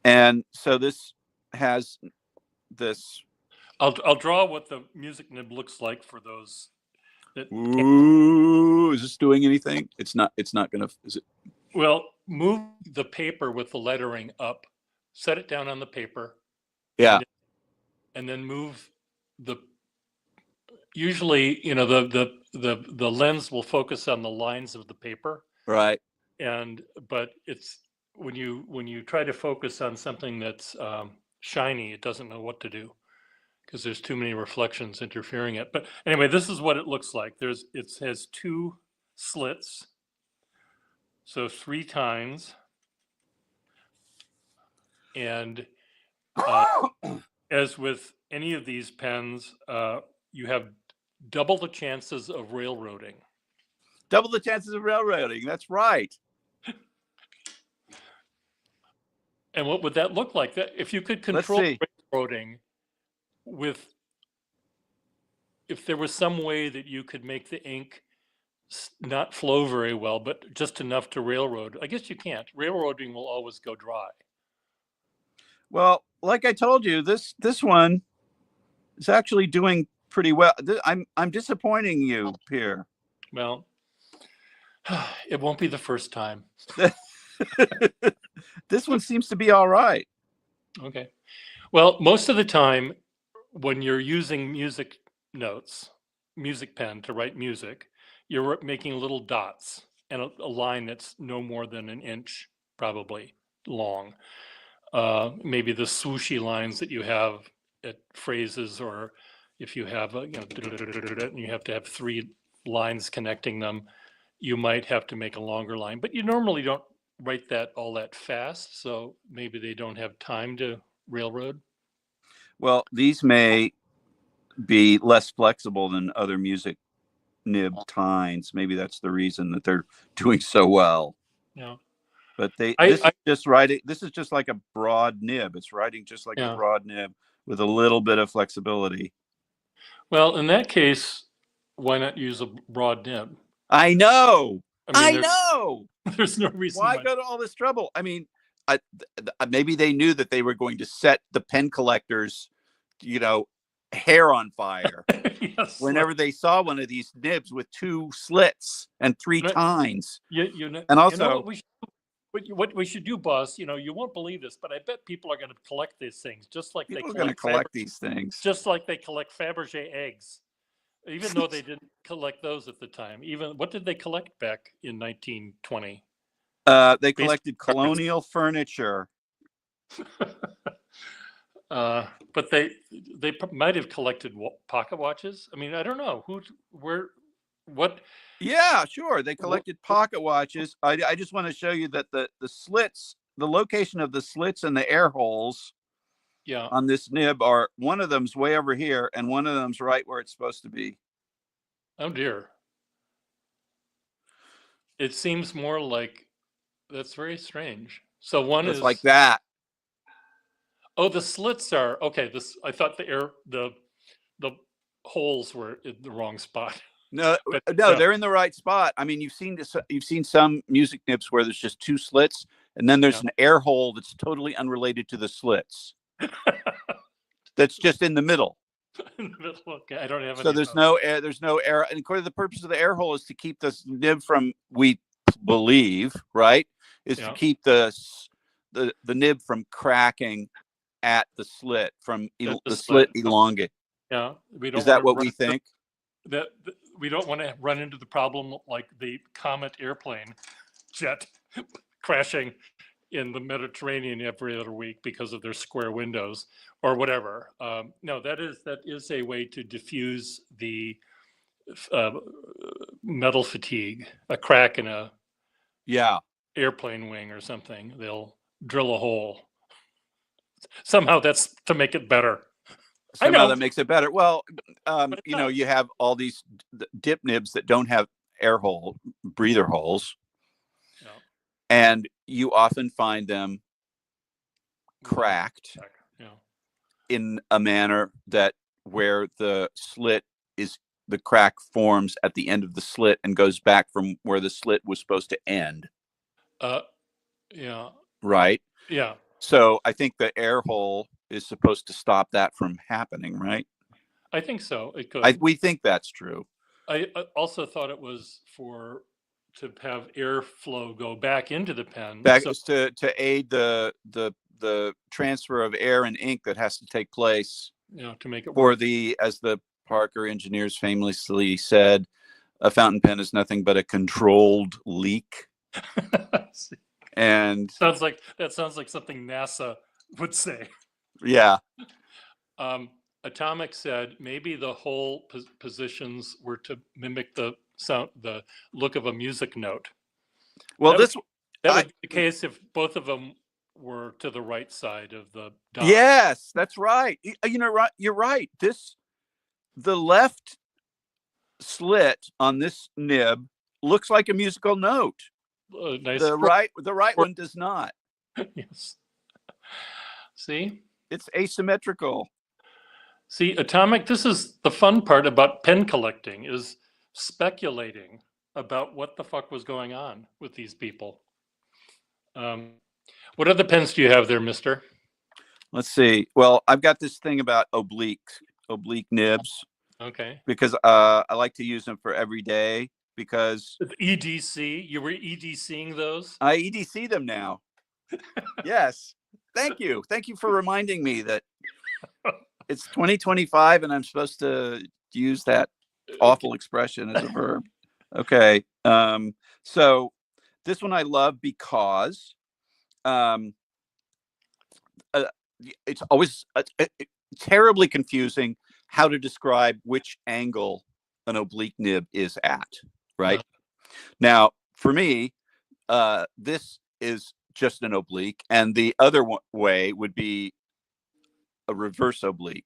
And so this has this. I'll draw what the music nib looks like for those that. Ooh, is this doing anything? It's not gonna, is it? Well, move the paper with the lettering up, set it down on the paper. Yeah. And then move the, usually, the lens will focus on the lines of the paper. Right. But it's when you try to focus on something that's shiny, it doesn't know what to do because there's too many reflections interfering it. But anyway, this is what it looks like. It has 2 slits, so 3 times, and as with any of these pens, you have double the chances of railroading. Double the chances of railroading. That's right. And what would that look like? That if you could control railroading if there was some way that you could make the ink not flow very well, but just enough to railroad. I guess you can't. Railroading will always go dry. Well, like I told you, this one is actually doing pretty well. I'm disappointing you, Pier. Well, it won't be the first time. This one seems to be all right. Okay. Well, most of the time when you're using music notes, music pen to write music, you're making little dots and a line that's no more than an inch probably long. Maybe the swooshy lines that you have at phrases, or if you have and you have to have 3 lines connecting them, you might have to make a longer line, but you normally don't write that all that fast, so maybe they don't have time to railroad. Well, these may be less flexible than other music nib tines. Maybe that's the reason that they're doing so well. Yeah. But this is just like a broad nib. It's writing just like a broad nib with a little bit of flexibility. Well, in that case, why not use a broad nib? I know. I mean, know. There's no reason why go to all this trouble. I mean, maybe they knew that they were going to set the pen collectors, hair on fire. Yes, whenever they saw one of these nibs with 2 slits and 3 tines. And also, what we should do, boss, you won't believe this, but I bet people are going to collect these things just like people are going to collect these things. Just like they collect Fabergé eggs, even though they didn't collect those at the time. Even what did they collect back in 1920? They collected colonial furniture. But they might have collected pocket watches. I mean, I don't know what. Yeah, sure. They collected pocket watches. I just want to show you that the slits, the location of the slits and the air holes on this nib are, one of them's way over here and one of them's right where it's supposed to be. Oh dear. It seems more like, that's very strange. So one is like that. Oh, the slits are okay. I thought the holes were in the wrong spot. No, they're in the right spot. I mean, you've seen some music nibs where there's just 2 slits, and then there's an air hole that's totally unrelated to the slits. That's just in the middle. In the middle. Okay, I don't have. So there's no air. There's no air. And according to the purpose of the air hole is to keep this nib from, we believe, right, is to keep the nib from cracking at the slit from At the slit elongate. Yeah, we don't Is that want what we think? that we don't want to run into the problem like the Comet airplane jet crashing in the Mediterranean every other week because of their square windows or whatever. No, that is a way to diffuse the uh, metal fatigue, a crack in a Yeah. airplane wing or something. They'll drill a hole. Somehow that's to make it better. I Somehow know, that makes it better. Well, but it's you know, not. you have all these dip nibs that don't have breather holes, Yeah. and you often find them cracked Yeah. in a manner that where the crack forms at the end of the slit and goes back from where the slit was supposed to end. Yeah. Right. Yeah. So I think the air hole is supposed to stop that from happening, right? I think so. It could. We think that's true. I also thought it was to have airflow go back into the pen. Back So, to aid the transfer of air and ink that has to take place to make it for work. as the Parker engineers famously said, a fountain pen is nothing but a controlled leak. And that sounds like something NASA would say. Yeah. Atomic said maybe the hole positions were to mimic the sound, the look of a music note. Well, that would be the case if both of them were to the right side of the dot. Yes, that's right. You know, you're right. The left slit on this nib looks like a musical note. Nice. The right one does not. Yes. See? It's asymmetrical. See, Atomic, this is the fun part about pen collecting, is speculating about what the fuck was going on with these people. What other pens do you have there, mister? Let's see. Well, I've got this thing about oblique nibs. Okay. Because I like to use them for every day because EDC, you were EDCing those? I EDC them now. Yes. Thank you. Thank you for reminding me that it's 2025 and I'm supposed to use that awful expression as a verb. Okay. So this one I love because it's always terribly confusing how to describe which angle an oblique nib is at, right? Now, for me, this is just an oblique, and the other way would be a reverse oblique.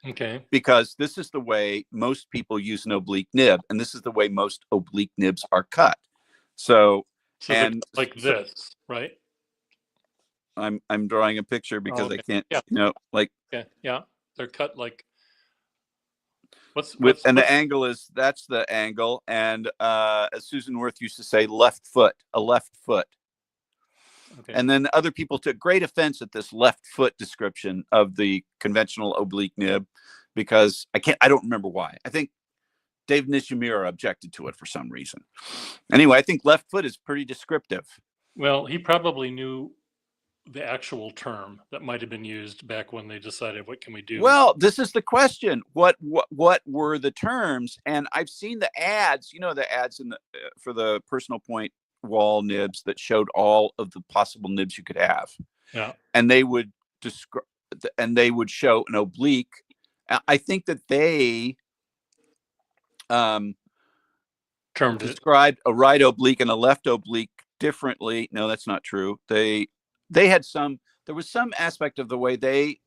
Okay. Because this is the way most people use an oblique nib, and this is the way most oblique nibs are cut. So and like this, right? I'm drawing a picture because I can't, like. Yeah, they're cut like. And the angle that's the angle, and as Susan Worth used to say, a left foot. Okay. And then other people took great offense at this left foot description of the conventional oblique nib because I don't remember why. I think Dave Nishimura objected to it for some reason. Anyway, I think left foot is pretty descriptive. Well, he probably knew the actual term that might have been used back when they decided what can we do. Well, this is the question. What were the terms? And I've seen the ads, the ads for the Personal Point wall nibs that showed all of the possible nibs you could have. Yeah. And they would describe, and they would show an oblique. I think that they described a right oblique and a left oblique differently. No, that's not true. There was some aspect of the way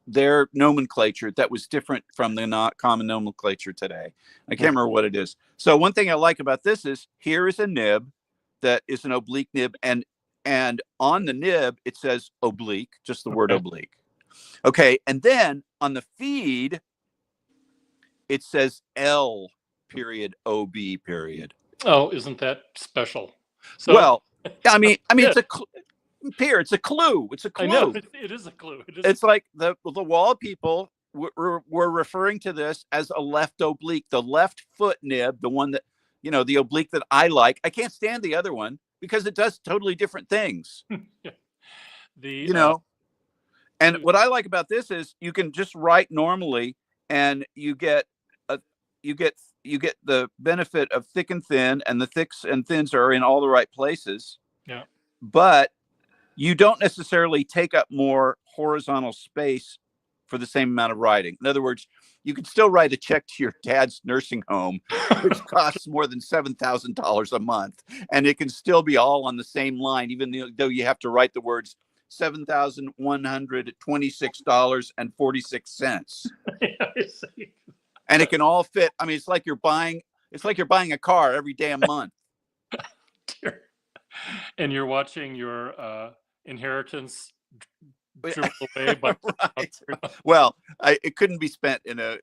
their nomenclature that was different from the not common nomenclature today. I can't remember what it is. So one thing I like about this is here is a nib that is an oblique nib, and on the nib it says oblique, just the word oblique. Okay, and then on the feed it says L period OB period. Oh, isn't that special? So, well, I mean it's a Pier, it's a clue. It's a clue. I know, it is a clue. It's like the wall people were referring to this as a left oblique, the left foot nib, the one that, the oblique that I like. I can't stand the other one because it does totally different things. And what I like about this is you can just write normally, and you get a you get the benefit of thick and thin, and the thicks and thins are in all the right places. Yeah. But you don't necessarily take up more horizontal space for the same amount of writing. In other words, you can still write a check to your dad's nursing home, which costs more than $7,000 a month, and it can still be all on the same line, even though you have to write the words $7,126.46. Yeah, I see. And it can all fit. I mean, it's like you're buying a car every damn month. And you're watching your inheritance dribble away by Right. Well, it couldn't be spent in a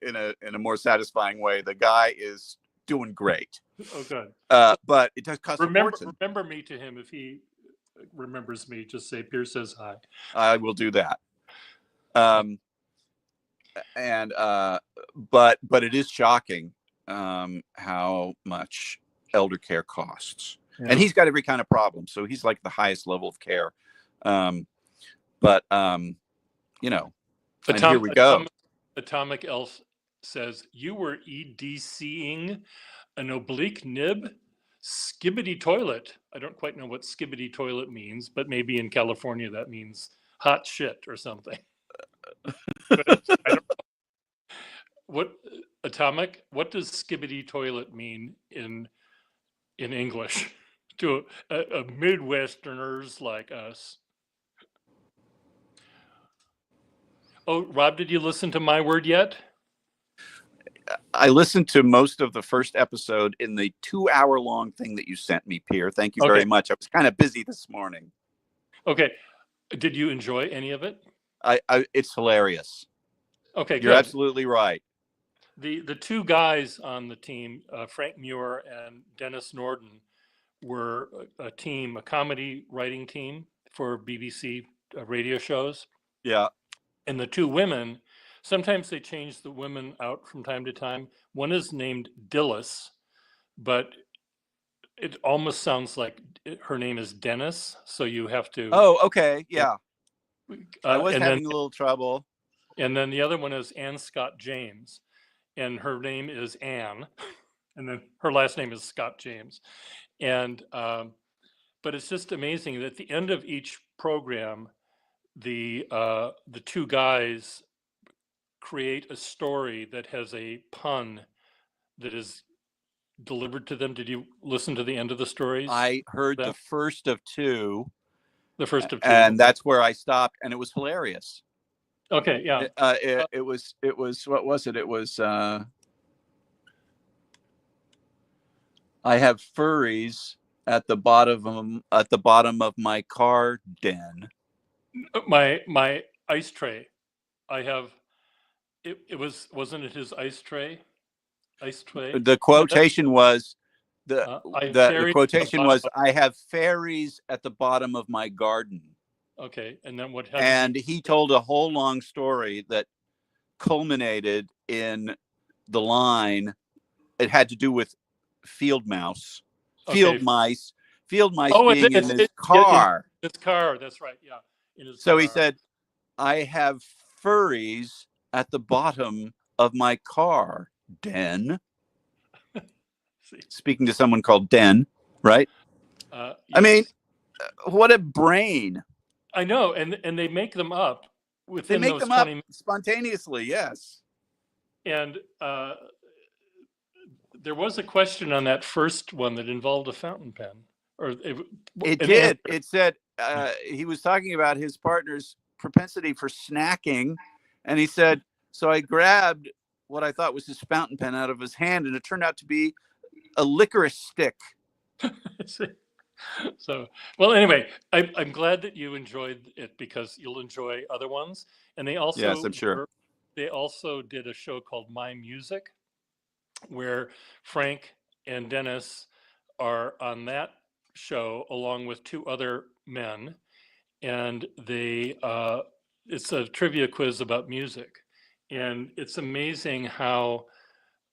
more satisfying way. The guy is doing great. Oh, good. But it does cost a fortune. Remember me to him if he remembers me. Just say Pier says hi. I will do that. And but it is shocking how much elder care costs. Yeah. And he's got every kind of problem, so he's like the highest level of care. But you know, and here we go. Atomic Elf says, you were EDCing an oblique nib skibbity toilet. I don't quite know what skibbity toilet means, but maybe in California that means hot shit or something. But I don't know. What Atomic? What does skibbity toilet mean in English to a Midwesterners like us? Oh, Rob, did you listen to My Word yet? I listened to most of the first episode in the 2-hour-long thing that you sent me, Pier. Thank you very much. I was kind of busy this morning. Okay. Did you enjoy any of it? It's hilarious. Okay, you're absolutely right. The two guys on the team, Frank Muir and Dennis Norden, were a comedy writing team for BBC radio shows. Yeah. And the two women, sometimes they change the women out from time to time. One is named Dillis, but it almost sounds like her name is Dennis. So you have to. Oh, okay. Yeah. I was having a little trouble. And then the other one is Ann Scott James, and her name is Ann, and then her last name is Scott James. And but it's just amazing that at the end of each program, the two guys create a story that has a pun that is delivered to them. Did you listen to the end of the stories? I heard the first of two. The first of two. And that's where I stopped, and it was hilarious. Okay, yeah. It was what was it? It was I have furries at the bottom of my car den. My ice tray. I have wasn't it his ice tray? Ice tray. The quotation was the quotation was I have fairies at the bottom of my garden. Okay, and then what? And he told a whole long story that culminated in the line. It had to do with field mice being in his car. His car, that's right, yeah. So he said, I have furries at the bottom of my car den. Speaking to someone called Den, right? Yes. I mean, what a brain. I know, and they make them up within those 20 minutes. Spontaneously, yes. And there was a question on that first one that involved a fountain pen. It did. It said he was talking about his partner's propensity for snacking, and he said, so I grabbed what I thought was his fountain pen out of his hand, and it turned out to be a licorice stick. So, well, anyway, I'm glad that you enjoyed it, because you'll enjoy other ones. And they also, yes, I'm sure. They also did a show called My Music, where Frank and Dennis are on that show along with two other men, and it's a trivia quiz about music, and it's amazing how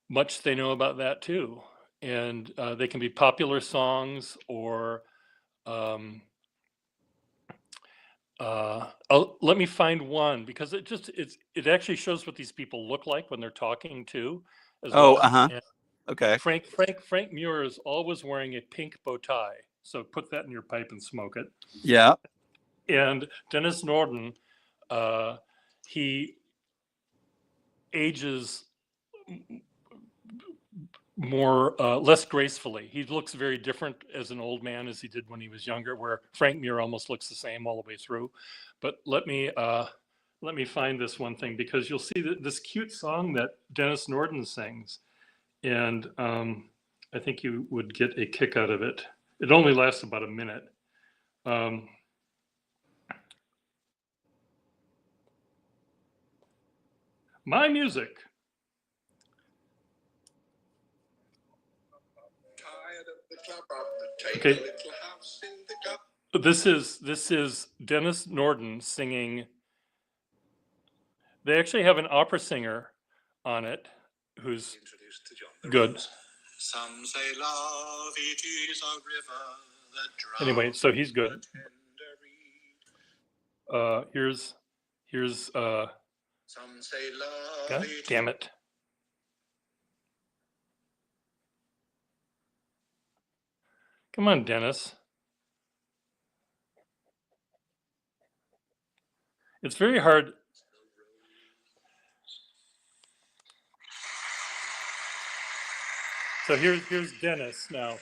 much they know about that too. And they can be popular songs or let me find one because it actually shows what these people look like when they're talking too, as Oh, well. And okay. Frank Muir is always wearing a pink bow tie, so put that in your pipe and smoke it. Yeah. And Dennis Norden, he ages more less gracefully. He looks very different as an old man as he did when he was younger, where Frank Muir almost looks the same all the way through. But let me find this one thing, because you'll see that this cute song that Dennis Norden sings, and I think you would get a kick out of it. It only lasts about a minute. My music. Okay. This is Dennis Norden singing. They actually have an opera singer on it who's good. Some say love, it is a river that anyway, so he's good. Here's some say love. God damn it. Come on, Dennis. It's very hard. So here's Dennis now.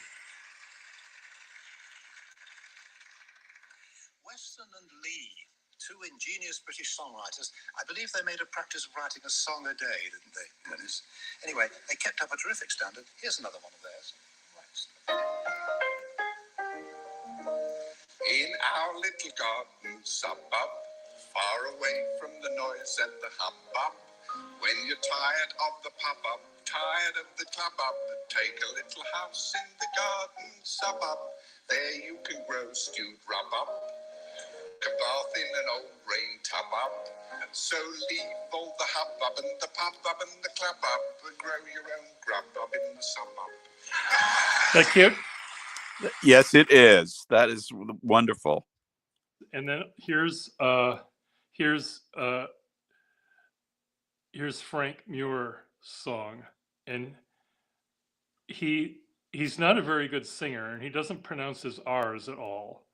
Weston and Lee, two ingenious British songwriters. I believe they made a practice of writing a song a day, didn't they, Dennis? Anyway, they kept up a terrific standard. Here's another one of theirs. In our little garden suburb, far away from the noise and the hubbub, when you're tired of the pub-up, tired of the club-up, take a little house in the garden suburb. There you can grow stewed rub-up, a bath in an old rain tub-up, and so leave all the hubbub and the pub-up and the club-up and grow your own grub-up in the suburb. That cute? Yes, it is. That is wonderful. And then here's Frank Muir's song, and he's not a very good singer, and he doesn't pronounce his R's at all,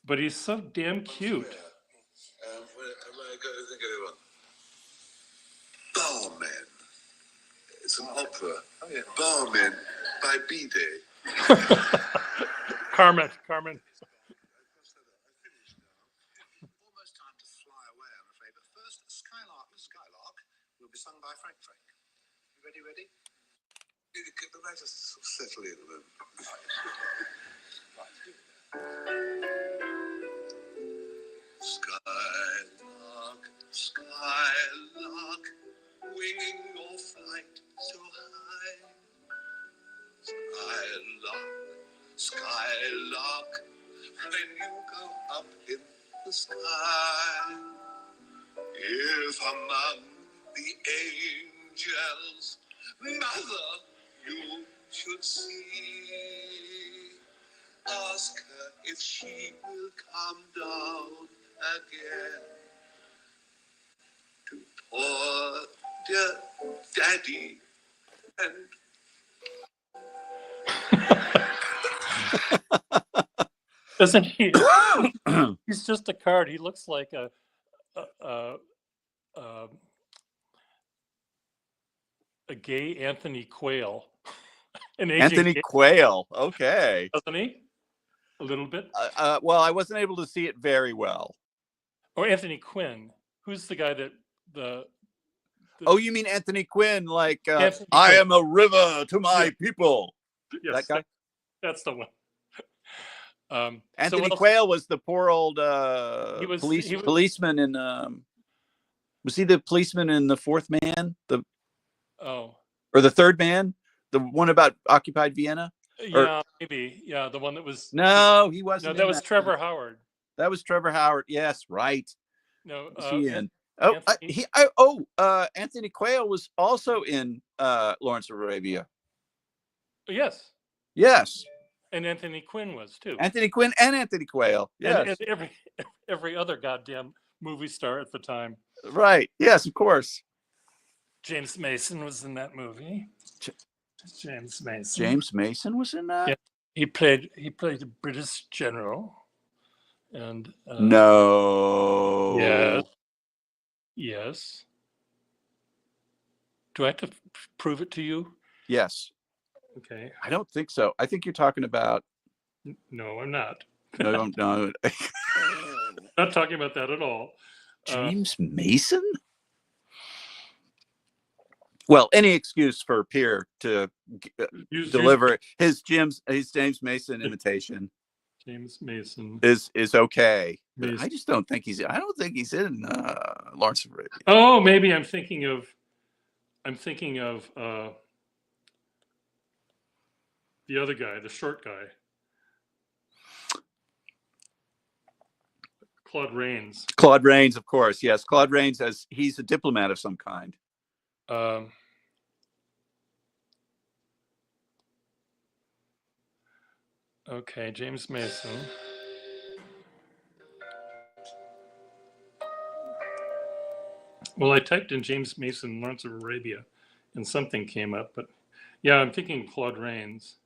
but he's so damn cute. Barman. It's an opera. Oh, yeah. Barman by B-Day. Carmen. Almost time to fly away, I'm afraid. But first, Skylark will be sung by Frank. You ready? Get the writers to settle in a moment. Skylark, winging your flight so high. Skylark, when you go up in the sky, if among the angels, mother, you should see, ask her if she will come down again to poor dear daddy and Isn't he? He's just a card. He looks like a gay Anthony Quayle. Anthony Quayle. Okay. Doesn't he? A little bit. Well, I wasn't able to see it very well. Or Anthony Quinn. Who's the guy that Oh, you mean Anthony Quinn? Like Anthony I Quinn. am a river to my people. Yes, that guy. That's the one. Anthony Quayle was the poor old policeman in. Was he the policeman in The Fourth Man? Or The Third Man? The one about occupied Vienna? Yeah, maybe. Yeah, the one that was. No, he wasn't. No, that was Trevor Howard. That was Trevor Howard. Yes, right. No, was he in? Anthony Quayle was also in Lawrence of Arabia. Yes. Yes. And Anthony Quinn was too. Anthony Quinn and Anthony Quayle. Yes. And every other goddamn movie star at the time. Right. Yes, of course. James Mason was in that movie. J- James Mason. James Mason was in that? Yeah. He played a British general. And No. yes. Yes. Do I have to prove it to you? Yes. Okay. I don't think so. I think you're talking about. No, I'm not. No. Not talking about that at all. James Mason? Well, any excuse for Pier to deliver his James Mason imitation James Mason is okay. But Mason. I just don't think he's. I don't think he's in Lawrence of Arabia. Oh, maybe I'm thinking of the other guy, the short guy, Claude Rains. Claude Rains, of course. Yes, Claude Rains, as he's a diplomat of some kind. Okay, James Mason. Well, I typed in James Mason, Lawrence of Arabia, and something came up. But yeah, I'm thinking Claude Rains.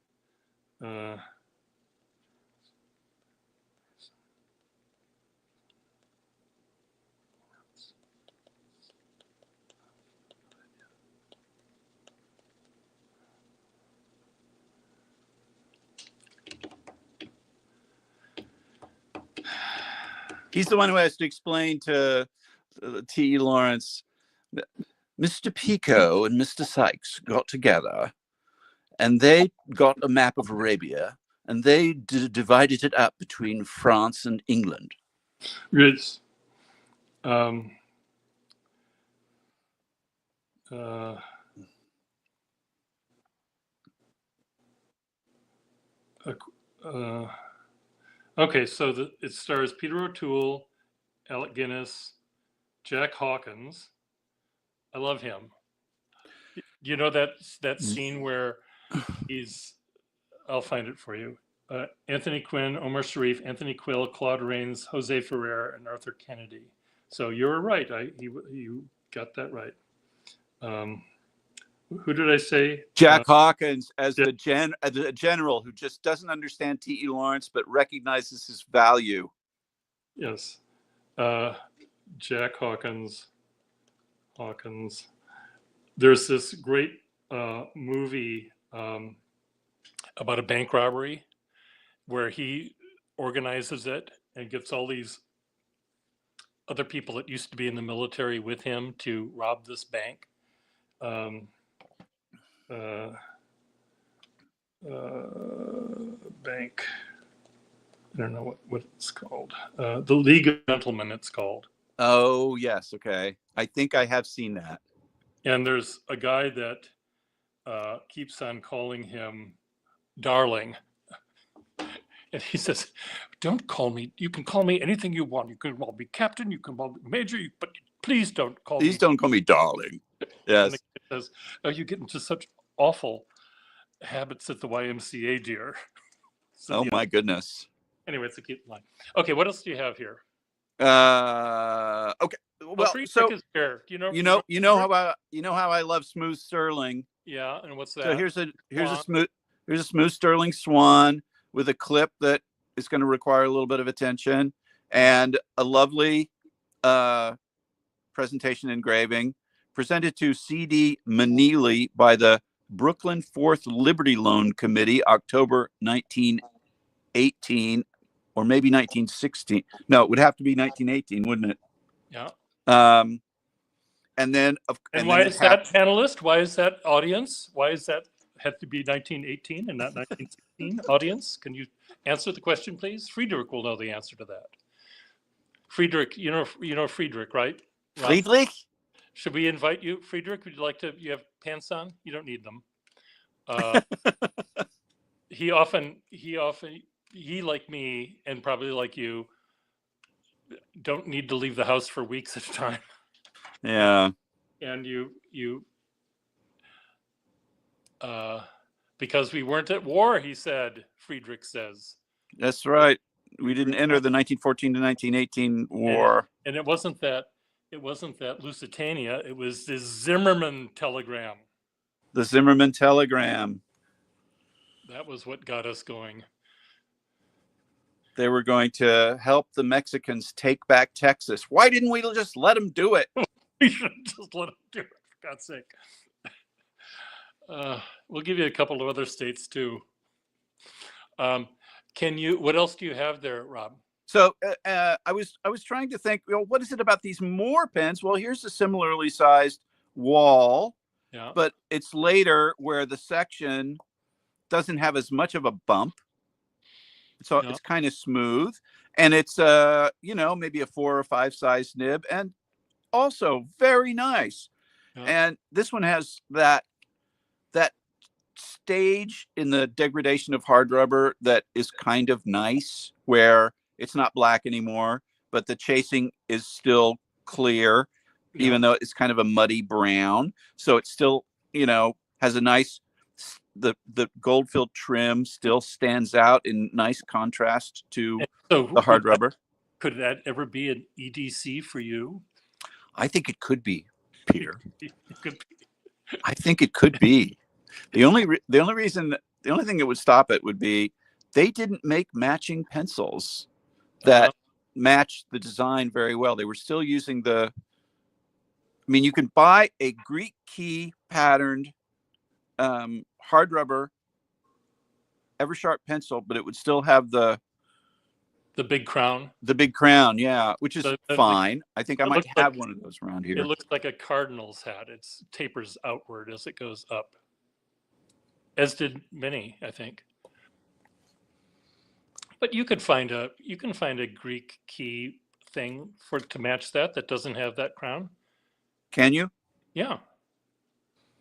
He's the one who has to explain to T.E. Lawrence, Mr. Pico and Mr. Sykes got together and they got a map of Arabia and they divided it up between France and England. Yes. Okay, so it stars Peter O'Toole, Alec Guinness, Jack Hawkins. I love him. You know that scene where I'll find it for you. Anthony Quinn, Omar Sharif, Anthony Quill, Claude Rains, Jose Ferrer, and Arthur Kennedy. So you're right. You got that right. Who did I say? Jack Hawkins as the general who just doesn't understand T.E. Lawrence but recognizes his value. Yes. Jack Hawkins. There's this great movie about a bank robbery where he organizes it and gets all these other people that used to be in the military with him to rob this bank. Bank. I don't know what it's called. The League of Gentlemen, it's called. Oh, yes. Okay. I think I have seen that. And there's a guy that keeps on calling him darling. And he says, don't call me. You can call me anything you want. You can call me captain. You can call me major. But please don't call me. Please don't call me darling. Yes. And the kid says, oh, you get into such awful habits at the YMCA, dear. So, oh, my goodness. Anyway, it's a cute line. Okay, what else do you have here? Okay. Well, so is here. You know how I love Smooth Sterling. Yeah, and what's that? So here's a smooth Sterling swan with a clip that is going to require a little bit of attention and a lovely presentation engraving presented to C.D. Manili by the Brooklyn 4th Liberty Loan Committee, October 1918, or maybe 1916. No, it would have to be 1918, wouldn't it? Yeah. And then, and why is that panelist? Why is that audience? Why is that have to be 1918 and not 1916? Audience, can you answer the question, please? Friedrich will know the answer to that. Friedrich, you know Friedrich, right? Friedrich? Should we invite you, Friedrich? Would you like to? You have pants on? You don't need them. He like me, and probably like you, don't need to leave the house for weeks at a time. Yeah. And because we weren't at war, he said, Friedrich says. That's right. We didn't enter the 1914 to 1918 war. And it wasn't that Lusitania. It was the Zimmerman telegram. The Zimmerman telegram. That was what got us going. They were going to help the Mexicans take back Texas. Why didn't we just let them do it? We should just let them do it, for God's sake. We'll give you a couple of other states too. What else do you have there, Rob? So I was trying to think, what is it about these Moore pens? Well, here's a similarly sized wall, but it's later where the section doesn't have as much of a bump. So it's kind of smooth, and it's maybe a 4 or 5 size nib, and also very nice. And this one has that stage in the degradation of hard rubber that is kind of nice, where it's not black anymore, but the chasing is still clear, even though it's kind of a muddy brown. So it still, has a nice, the gold filled trim still stands out in nice contrast to the hard rubber. Could that ever be an EDC for you? I think it could be, Peter. I think it could be. The only thing that would stop it would be they didn't make matching pencils that matched the design very well. They were still using you can buy a Greek key patterned hard rubber Eversharp pencil, but it would still have the big crown. The big crown, yeah, which is fine. I think I might have one of those around here. It looks like a cardinal's hat. It tapers outward as it goes up, as did many, I think. But you can find a Greek key thing to match that doesn't have that crown. Can you? Yeah.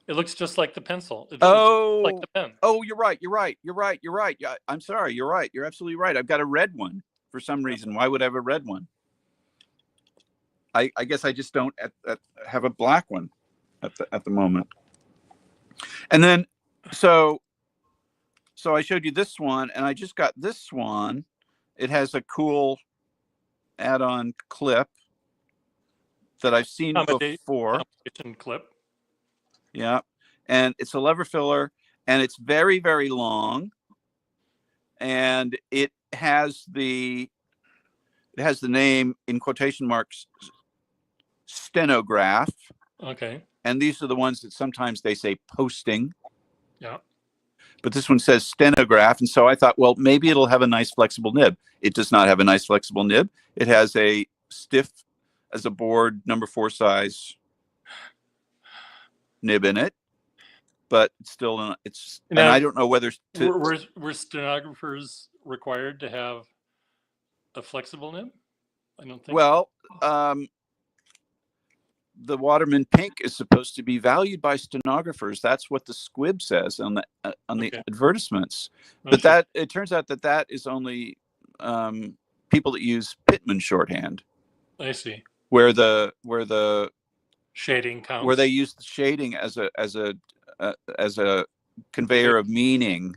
It looks just like the pencil. Like the pen. Oh, you're right. Yeah, I'm sorry. You're right. You're absolutely right. I've got a red one for some reason. Why would I have a red one? I guess I just don't have a black one at the moment. And then, so I showed you this one, and I just got this one. It has a cool add-on clip that I've seen before. Accommodation clip. Yeah, and it's a lever filler, and it's very, very long, and it has the name in quotation marks stenograph. Okay. And these are the ones that sometimes they say posting. Yeah. But this one says stenograph, and so I thought, well, maybe it'll have a nice flexible nib. It does not have a nice flexible nib. It has a stiff as a board number 4 size nib in it, but still and I don't know whether were stenographers required to have a flexible nib? I don't think. Well, the Waterman Pink is supposed to be valued by stenographers. That's what the squib says on the advertisements. But it turns out that is only people that use Pittman shorthand. I see. Where the shading counts. Where they use the shading as a conveyor of meaning.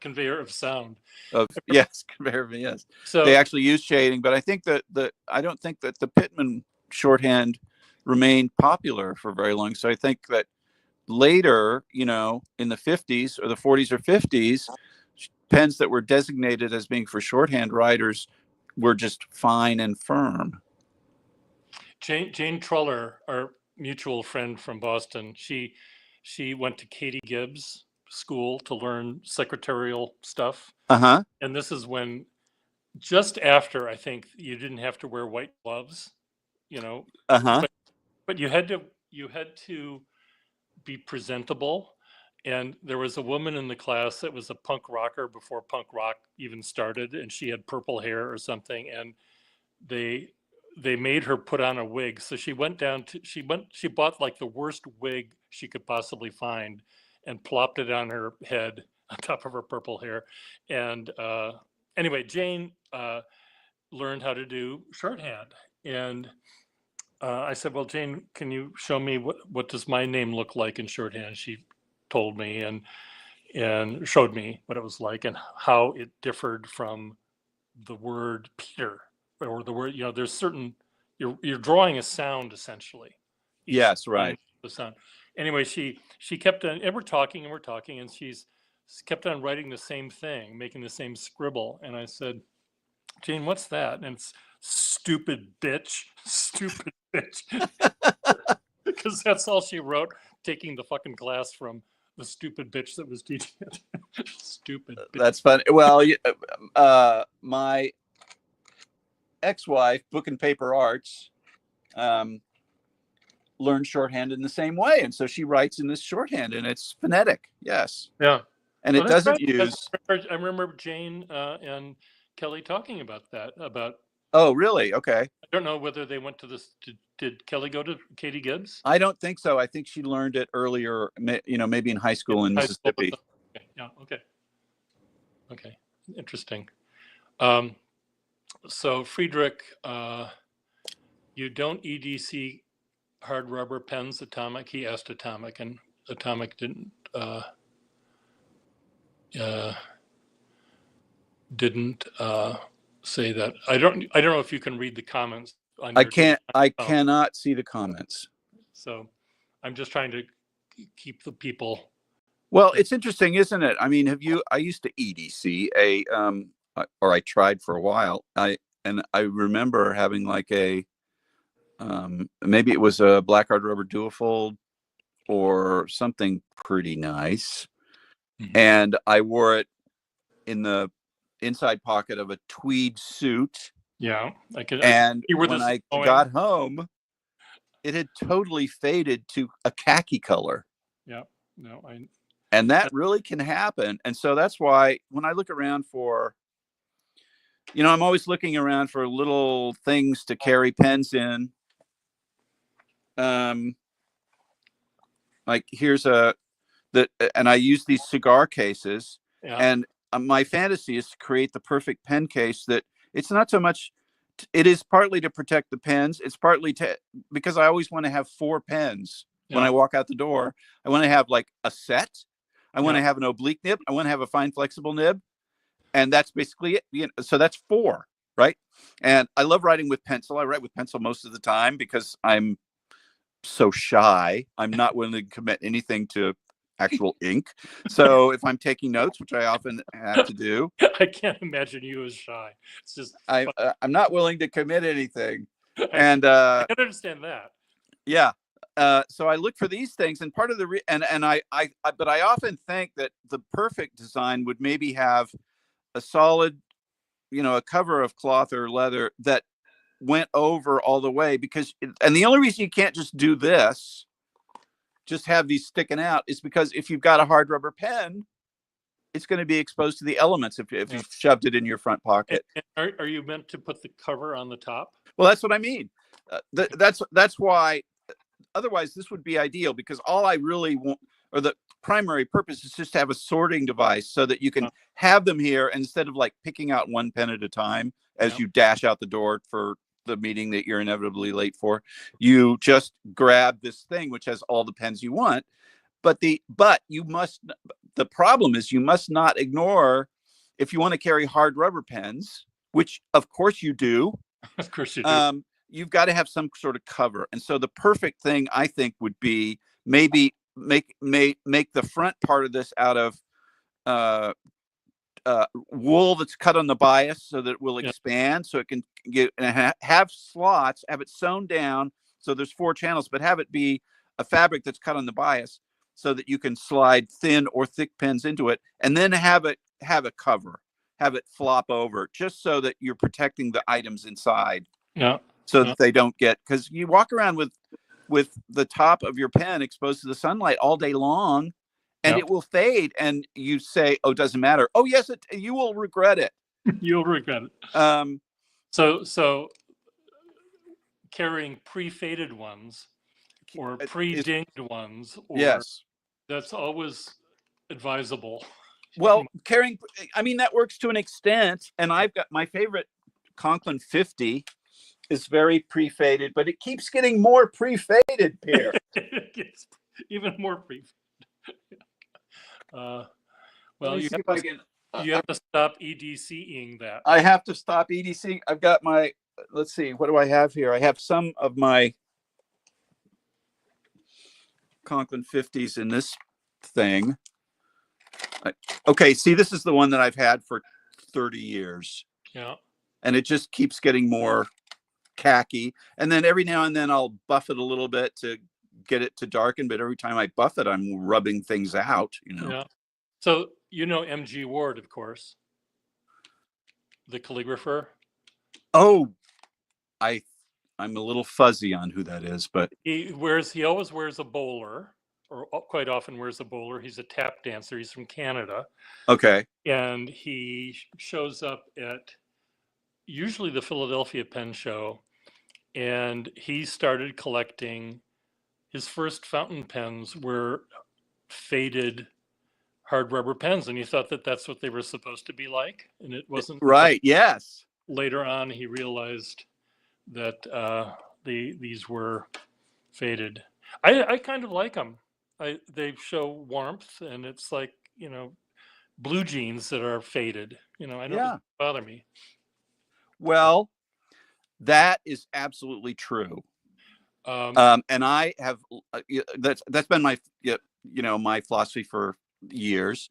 Conveyor of sound. Conveyor of yes. So they actually use shading, but I think I don't think that the Pittman shorthand remained popular for very long. So I think that later, in the 50s or the 40s or 50s, pens that were designated as being for shorthand writers were just fine and firm. Jane Truller, our mutual friend from Boston, she went to Katie Gibbs school to learn secretarial stuff. And this is when, just after, I think, you didn't have to wear white gloves, but you had to be presentable. And there was a woman in the class that was a punk rocker before punk rock even started, and she had purple hair or something, and they made her put on a wig. So she went down to, she bought like the worst wig she could possibly find and plopped it on her head on top of her purple hair. And anyway, Jane learned how to do shorthand. And I said, well, Jane, can you show me what does my name look like in shorthand? She told me and showed me what it was like and how it differed from the word Peter or the word, there's certain, you're drawing a sound essentially. Yes, right. The sound. Anyway, she kept on, and we're talking, and she's kept on writing the same thing, making the same scribble. And I said, Jane, what's that? And it's stupid bitch, stupid bitch. Because that's all she wrote, taking the fucking class from the stupid bitch that was teaching it. Stupid bitch. That's funny. Well, my ex-wife, book and paper arts, learned shorthand in the same way, and so she writes in this shorthand, and it's phonetic. Yes. Yeah. And it doesn't use. I remember Jane and Kelly talking about that. Oh, really? Okay. I don't know whether they went to this. Did Kelly go to Katie Gibbs? I don't think so. I think she learned it earlier, maybe in high school in Mississippi. Okay. Yeah. Okay. Interesting. So Friedrich, you don't EDC hard rubber pens Atomic? He asked Atomic, and Atomic didn't say that. I don't know if you can read the comments. I cannot see the comments. So I'm just trying to keep the people. Well, it's interesting, isn't it? I mean, I used to EDC or I tried for a while. I remember having like maybe it was a black hard rubber duofold or something pretty nice. Mm-hmm. And I wore it in the inside pocket of a tweed suit. Yeah, and when I got home, it had totally faded to a khaki color. Yeah, no, and that really can happen. And so that's why when I look around for, I'm always looking around for little things to carry pens in. Like here's and I use these cigar cases, and my fantasy is to create the perfect pen case that it's not so much, it is partly to protect the pens. It's partly because I always want to have 4 pens when I walk out the door. I want to have like a set. I want to have an oblique nib. I want to have a fine flexible nib. And that's basically it. So that's 4, right? And I love writing with pencil. I write with pencil most of the time because I'm so shy. I'm not willing to commit anything to actual ink. So if I'm taking notes, which I often have to do, I can't imagine you as shy. It's just I'm not willing to commit anything. And I can understand that. Yeah. So I look for these things, and part of the but I often think that the perfect design would maybe have a solid, a cover of cloth or leather that went over all the way, and the only reason you can't just do this, just have these sticking out, is because if you've got a hard rubber pen, it's going to be exposed to the elements if you've shoved it in your front pocket. And are you meant to put the cover on the top? Well, that's what I mean. That's why. Otherwise, this would be ideal, because all I really want, or the primary purpose, is just to have a sorting device so that you can have them here, and instead of like picking out one pen at a time as you dash out the door for the meeting that you're inevitably late for, you just grab this thing which has all the pens you want. But the problem is you must not ignore, if you want to carry hard rubber pens, which of course you do. Of course you do. You've got to have some sort of cover. And so the perfect thing, I think, would be maybe make the front part of this out of wool that's cut on the bias so that it will expand, so it can have slots, have it sewn down so there's 4 channels, but have it be a fabric that's cut on the bias so that you can slide thin or thick pens into it, and then have a cover, have it flop over, just so that you're protecting the items inside. Yeah. So that they don't get, because you walk around with the top of your pen exposed to the sunlight all day long, and it will fade. And you say, "Oh, it doesn't matter." Oh, yes, you will regret it. You'll regret it. So carrying pre-faded ones or pre-dinged ones, that's always advisable. Well, that works to an extent. And I've got my favorite Conklin 50. Is very pre-faded, but it keeps getting more pre-faded, Pier. It gets even more pre-faded. Well, Let me see if I can You have to stop EDCing that. I have to stop EDC. I've got my, let's see, what do I have here? I have some of my Conklin 50s in this thing. Okay, see, this is the one that I've had for 30 years. Yeah. And it just keeps getting more khaki. And then every now and then I'll buff it a little bit to get it to darken. But every time I buff it, I'm rubbing things out, you know. Yeah. So you know M.G. Ward, of course, the calligrapher. Oh, I'm a little fuzzy on who that is, but He always wears a bowler, or quite often wears a bowler. He's a tap dancer. He's from Canada. okay. And he shows up at usually the Philadelphia Pen Show, and he started collecting. His first fountain pens were faded hard rubber pens, and he thought that that's what they were supposed to be like, and it wasn't. Right. Yes. Later on, he realized that these were faded. I kind of like them. They show warmth, and it's like, you know, blue jeans that are faded. You know, I don't Yeah. bother me. Well, that is absolutely true. And I have that's been my my philosophy for years.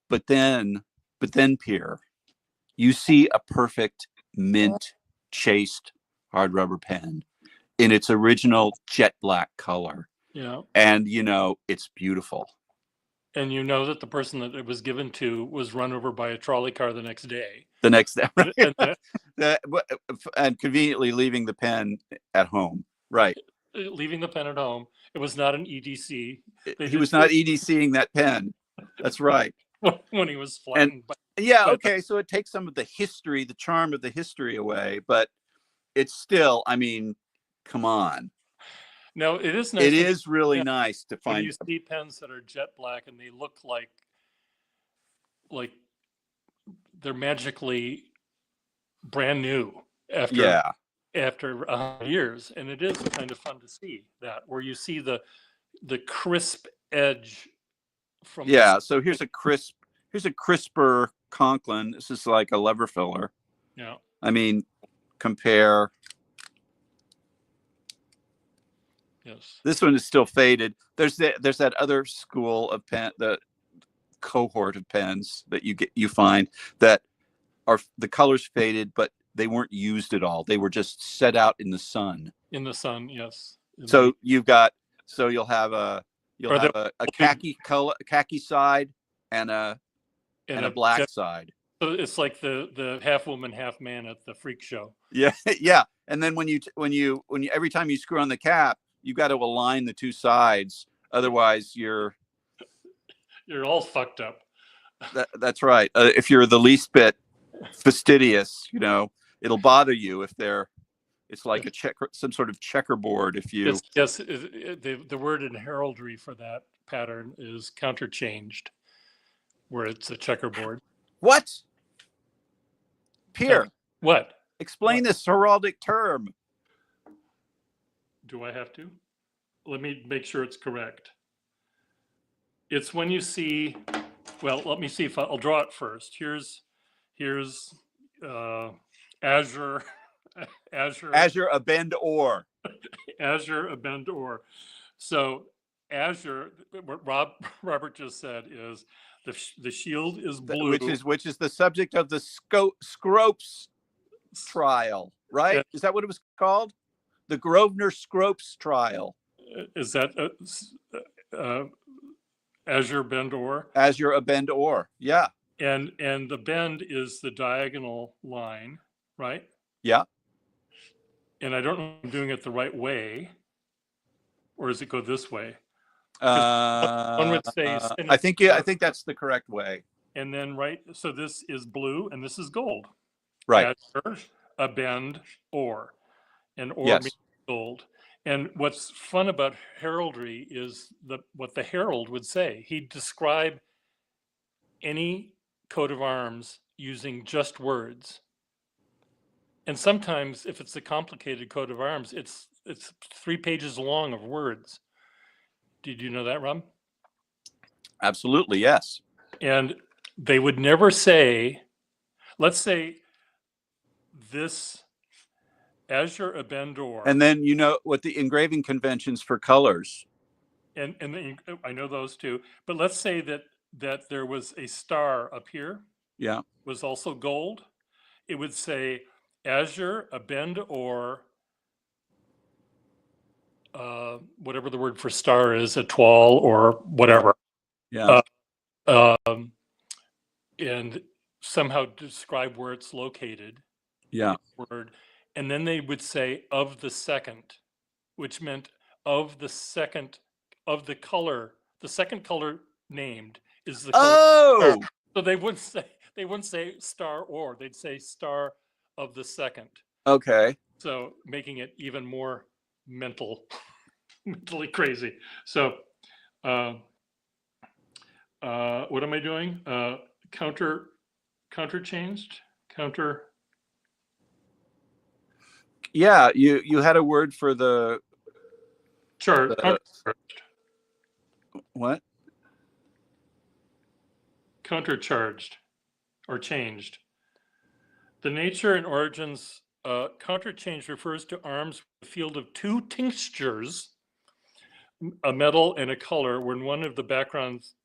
But then Pier, you see a perfect mint chased hard rubber pen in its original jet black color. Yeah. And it's beautiful. And you know that the person that it was given to was run over by a trolley car the next day. The next day, right? and conveniently leaving the pen at home. Right. Leaving the pen at home. It was not an EDC. He was not EDCing that pen. That's right. When he was flying. Yeah. Okay. So it takes some of the history, the charm of the history away, but it's still, I mean, come on. No, it is nice. It is really nice to find. When you see pens that are jet black and they look like they're magically brand new after years, and it is kind of fun to see that, where you see the crisp edge from. Yeah. So here's a crisper Conklin. This is like a lever filler. Yeah. I mean, compare. Yes. This one is still faded. There's that other school of pen, the cohort of pens that you find that are the colors faded, but they weren't used at all. They were just set out in the sun. In the sun, yes. So you'll have a khaki color, khaki side, and a black side. So it's like the half woman, half man at the freak show. Yeah, yeah. And then when you every time you screw on the cap, you got to align the two sides. Otherwise, you're all fucked up. That's right. If you're the least bit fastidious, it'll bother you if it's like some sort of checkerboard. If you yes, the word in heraldry for that pattern is counterchanged, where it's a checkerboard. What? Pier. What? Explain this heraldic term. Do I have to? Let me make sure it's correct. It's when you see, well, let me see if I'll draw it first. Here's azure a bend or. Azure a bend or. So azure, what Robert just said is the shield is blue, which is the subject of the Scropes trial, right? Is that what it was called? The Grosvenor Scropes trial. Is that azure bend or? Azure a bend or, yeah. And the bend is the diagonal line, right? Yeah. And I don't know if I'm doing it the right way, or does it go this way? One would say I think that's the correct way. And then so this is blue and this is gold. Right. Azure, a bend or, and or yes. means gold. And what's fun about heraldry is what the herald would say. He'd describe any coat of arms using just words. And sometimes if it's a complicated coat of arms, it's 3 pages long of words. Did you know that, Rob? Absolutely, yes. And they would never say, let's say this Azure Abendor, And then you know what the engraving conventions for colors. and I know those two, but let's say that there was a star up here, Yeah. was also gold. It would say Azure Abendor, whatever the word for star is, étoile or whatever. Yeah. And somehow describe where it's located. Yeah. Word, and then they would say of the second, which meant of the second of the color. The second color named is the color. Oh, So they wouldn't say star or, they'd say star of the second. okay. So making it even more mentally crazy. So what am I doing? Counter changed? Counter. Yeah, you had a word for the Chart. what? Countercharged or changed. The nature and origins, counterchange refers to arms with a field of two tinctures, a metal and a color, when one of the backgrounds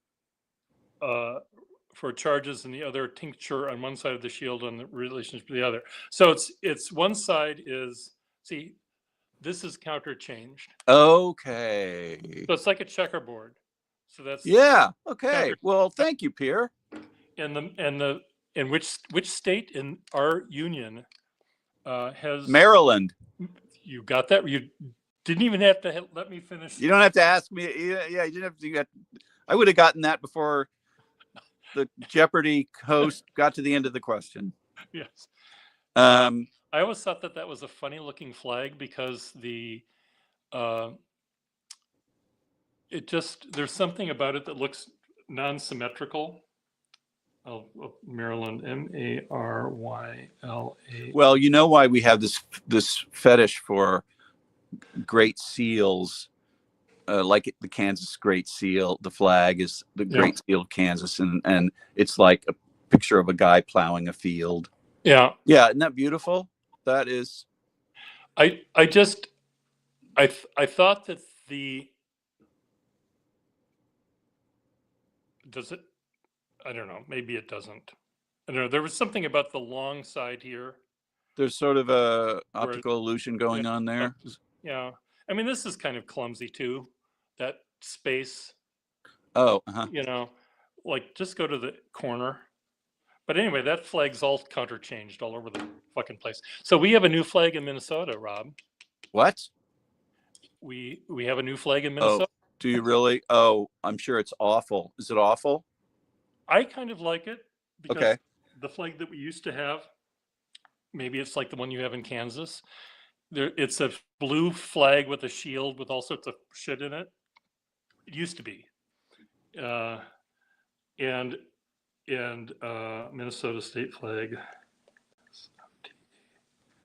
for charges and the other tincture on one side of the shield on the relationship to the other. So it's one side is, see, this is counterchanged. Okay. So it's like a checkerboard. So that's Yeah. Okay. Well, thank you, Pier. And which state in our union has Maryland. You got that? You didn't even have to let me finish. You don't have to ask me. Yeah, you didn't have to. I would have gotten that before the Jeopardy host got to the end of the question. Yes. I always thought that was a funny looking flag because there's something about it that looks non-symmetrical. Maryland, Maryla. Well, you know why we have this fetish for great seals, like the Kansas Great Seal. The flag is the Great Seal of Kansas, and it's like a picture of a guy plowing a field. Yeah. Yeah, isn't that beautiful? That is. I thought that does it? I don't know. Maybe it doesn't. I don't know. There was something about the long side here. There's sort of a optical illusion going on there. Yeah. I mean, this is kind of clumsy too. That space. Oh, like just go to the corner. But anyway, that flag's all counterchanged all over the fucking place. So we have a new flag in Minnesota, Rob. What? We have a new flag in Minnesota. Oh, do you really? Oh, I'm sure it's awful. Is it awful? I kind of like it because okay. The flag that we used to have, maybe it's like the one you have in Kansas. It's a blue flag with a shield with all sorts of shit in it. It used to be. And Minnesota state flag.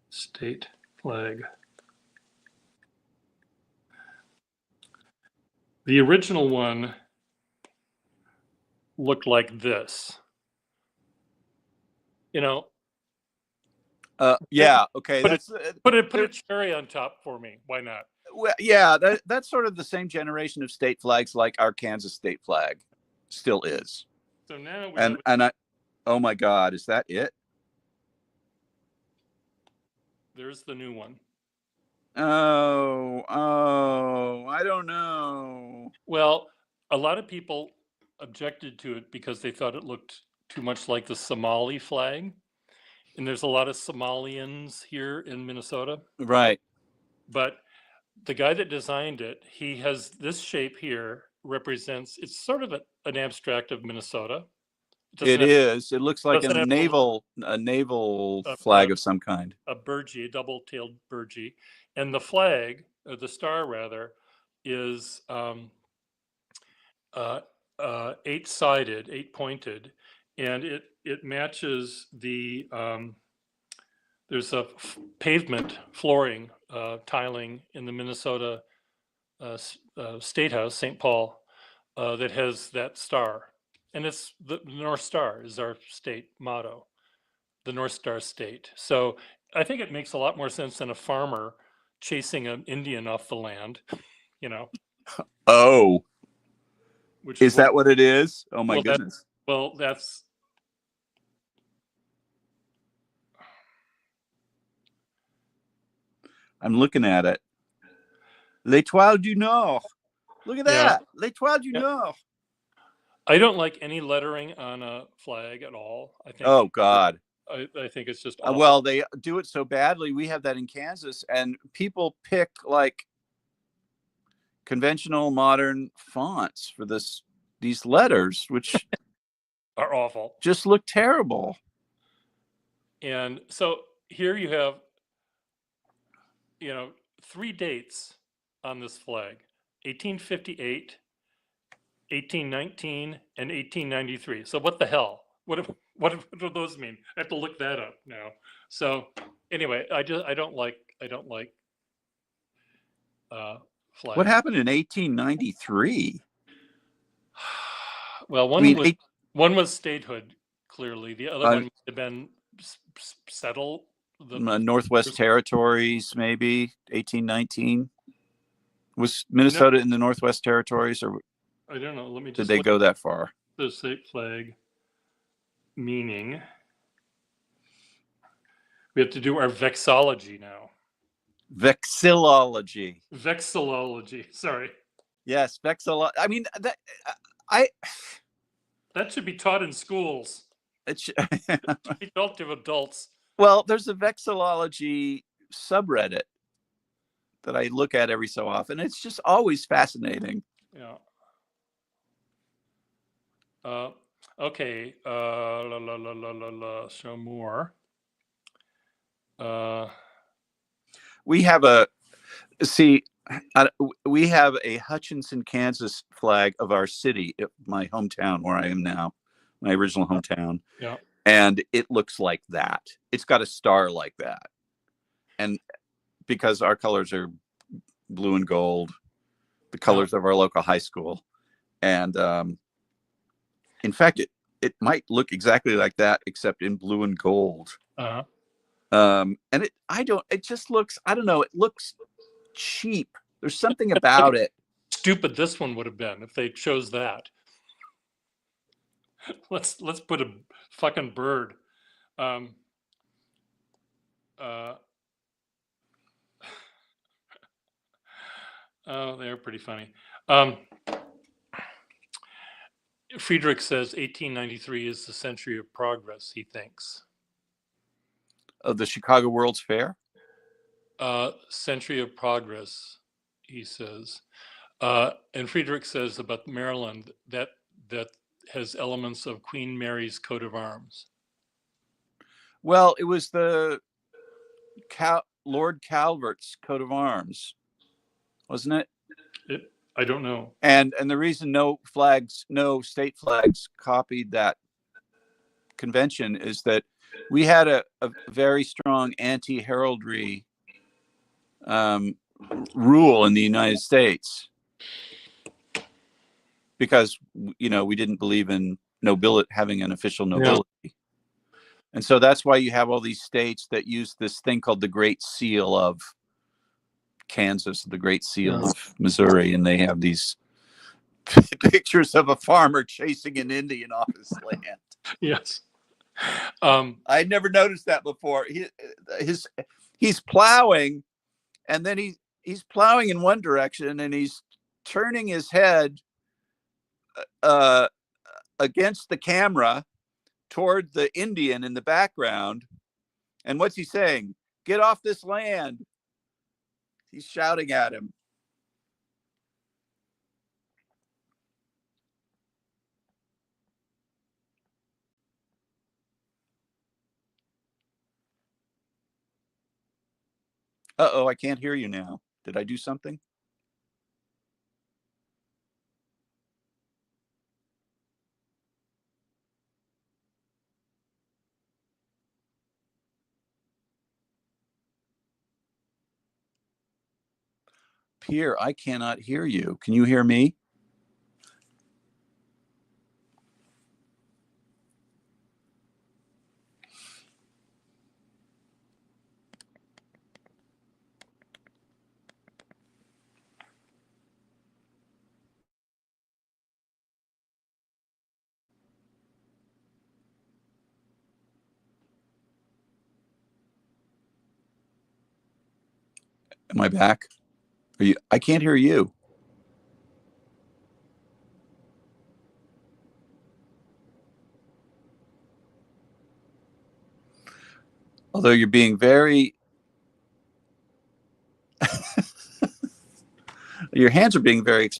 State flag. The original one looked like this. Yeah. Okay. Put a cherry on top for me. Why not? Well, yeah. That's sort of the same generation of state flags like our Kansas state flag still is. So now oh my God, is that it? There's the new one. Oh, I don't know. Well, a lot of people objected to it because they thought it looked too much like the Somali flag. And there's a lot of Somalians here in Minnesota. Right. But the guy that designed it, he has this shape here represents, it's sort of an abstract of Minnesota. It looks like a naval flag of some kind. A burgee, a double-tailed burgee. And the flag, or the star rather, is eight-sided, eight-pointed. And it matches the, there's a pavement flooring, tiling in the Minnesota State House, St. Paul, that has that star. and it's the North Star is our state motto, the North Star state. So I think it makes a lot more sense than a farmer chasing an Indian off the land, you know, Oh, which is is that what it is? Oh my well, goodness. that's I'm looking at it. L'Étoile du Nord. Look at yeah. that. L'Étoile du Yeah. Nord. I don't like any lettering on a flag at all. I think Oh God. I think it's just awful. Well, they do it so badly. We have that in Kansas, and people pick like conventional modern fonts for these letters, which are awful. just look terrible. And so here you have, 3 dates on this flag: 1858, 1819, and 1893. So what the hell? What do those mean? I have to look that up now. So anyway, I don't like flags. What happened in 1893? Well, I mean, one was statehood, clearly. The other one might have been settle the Northwest Territories, maybe 1819. Was Minnesota in the Northwest Territories, or I don't know. Let me just. Did they go that far? The state flag meaning. We have to do our vexillology now. Vexillology. Vexillology. Sorry. Yes, vexillology. I mean, that should be taught in schools. It should be taught to adults. Well, there's a vexillology subreddit that I look at every so often. It's just always fascinating. Yeah. Okay. Show more. We have we have a Hutchinson, Kansas flag of our city, my hometown where I am now, my original hometown. Yeah. And it looks like that. It's got a star like that. And because our colors are blue and gold, the colors of our local high school. And in fact, it might look exactly like that, except in blue and gold. Uh-huh. And it just looks, I don't know, it looks cheap. There's something about it. Stupid this one would have been if they chose that. Let's put a fucking bird. Oh, they're pretty funny. Friedrich says 1893 is the century of progress, he thinks. Of the Chicago World's Fair? Century of progress, he says. And Friedrich says about Maryland that has elements of Queen Mary's coat of arms. Well, it was the Lord Calvert's coat of arms, wasn't it? I don't know. And the reason no state flags copied that convention is that we had a very strong anti-heraldry rule in the United States, because we didn't believe in having an official nobility. Yeah. And so that's why you have all these states that use this thing called the Great Seal of Kansas, the Great Seal of Missouri, and they have these pictures of a farmer chasing an Indian off his land. Yes. I'd never noticed that before. He's plowing, and then he's plowing in one direction, and he's turning his head against the camera toward the Indian in the background. And what's he saying? Get off this land. He's shouting at him. Uh-oh, I can't hear you now. Did I do something? Pier, I cannot hear you. Can you hear me? Am I back? Are you? I can't hear you. Although you're being very, your hands are being very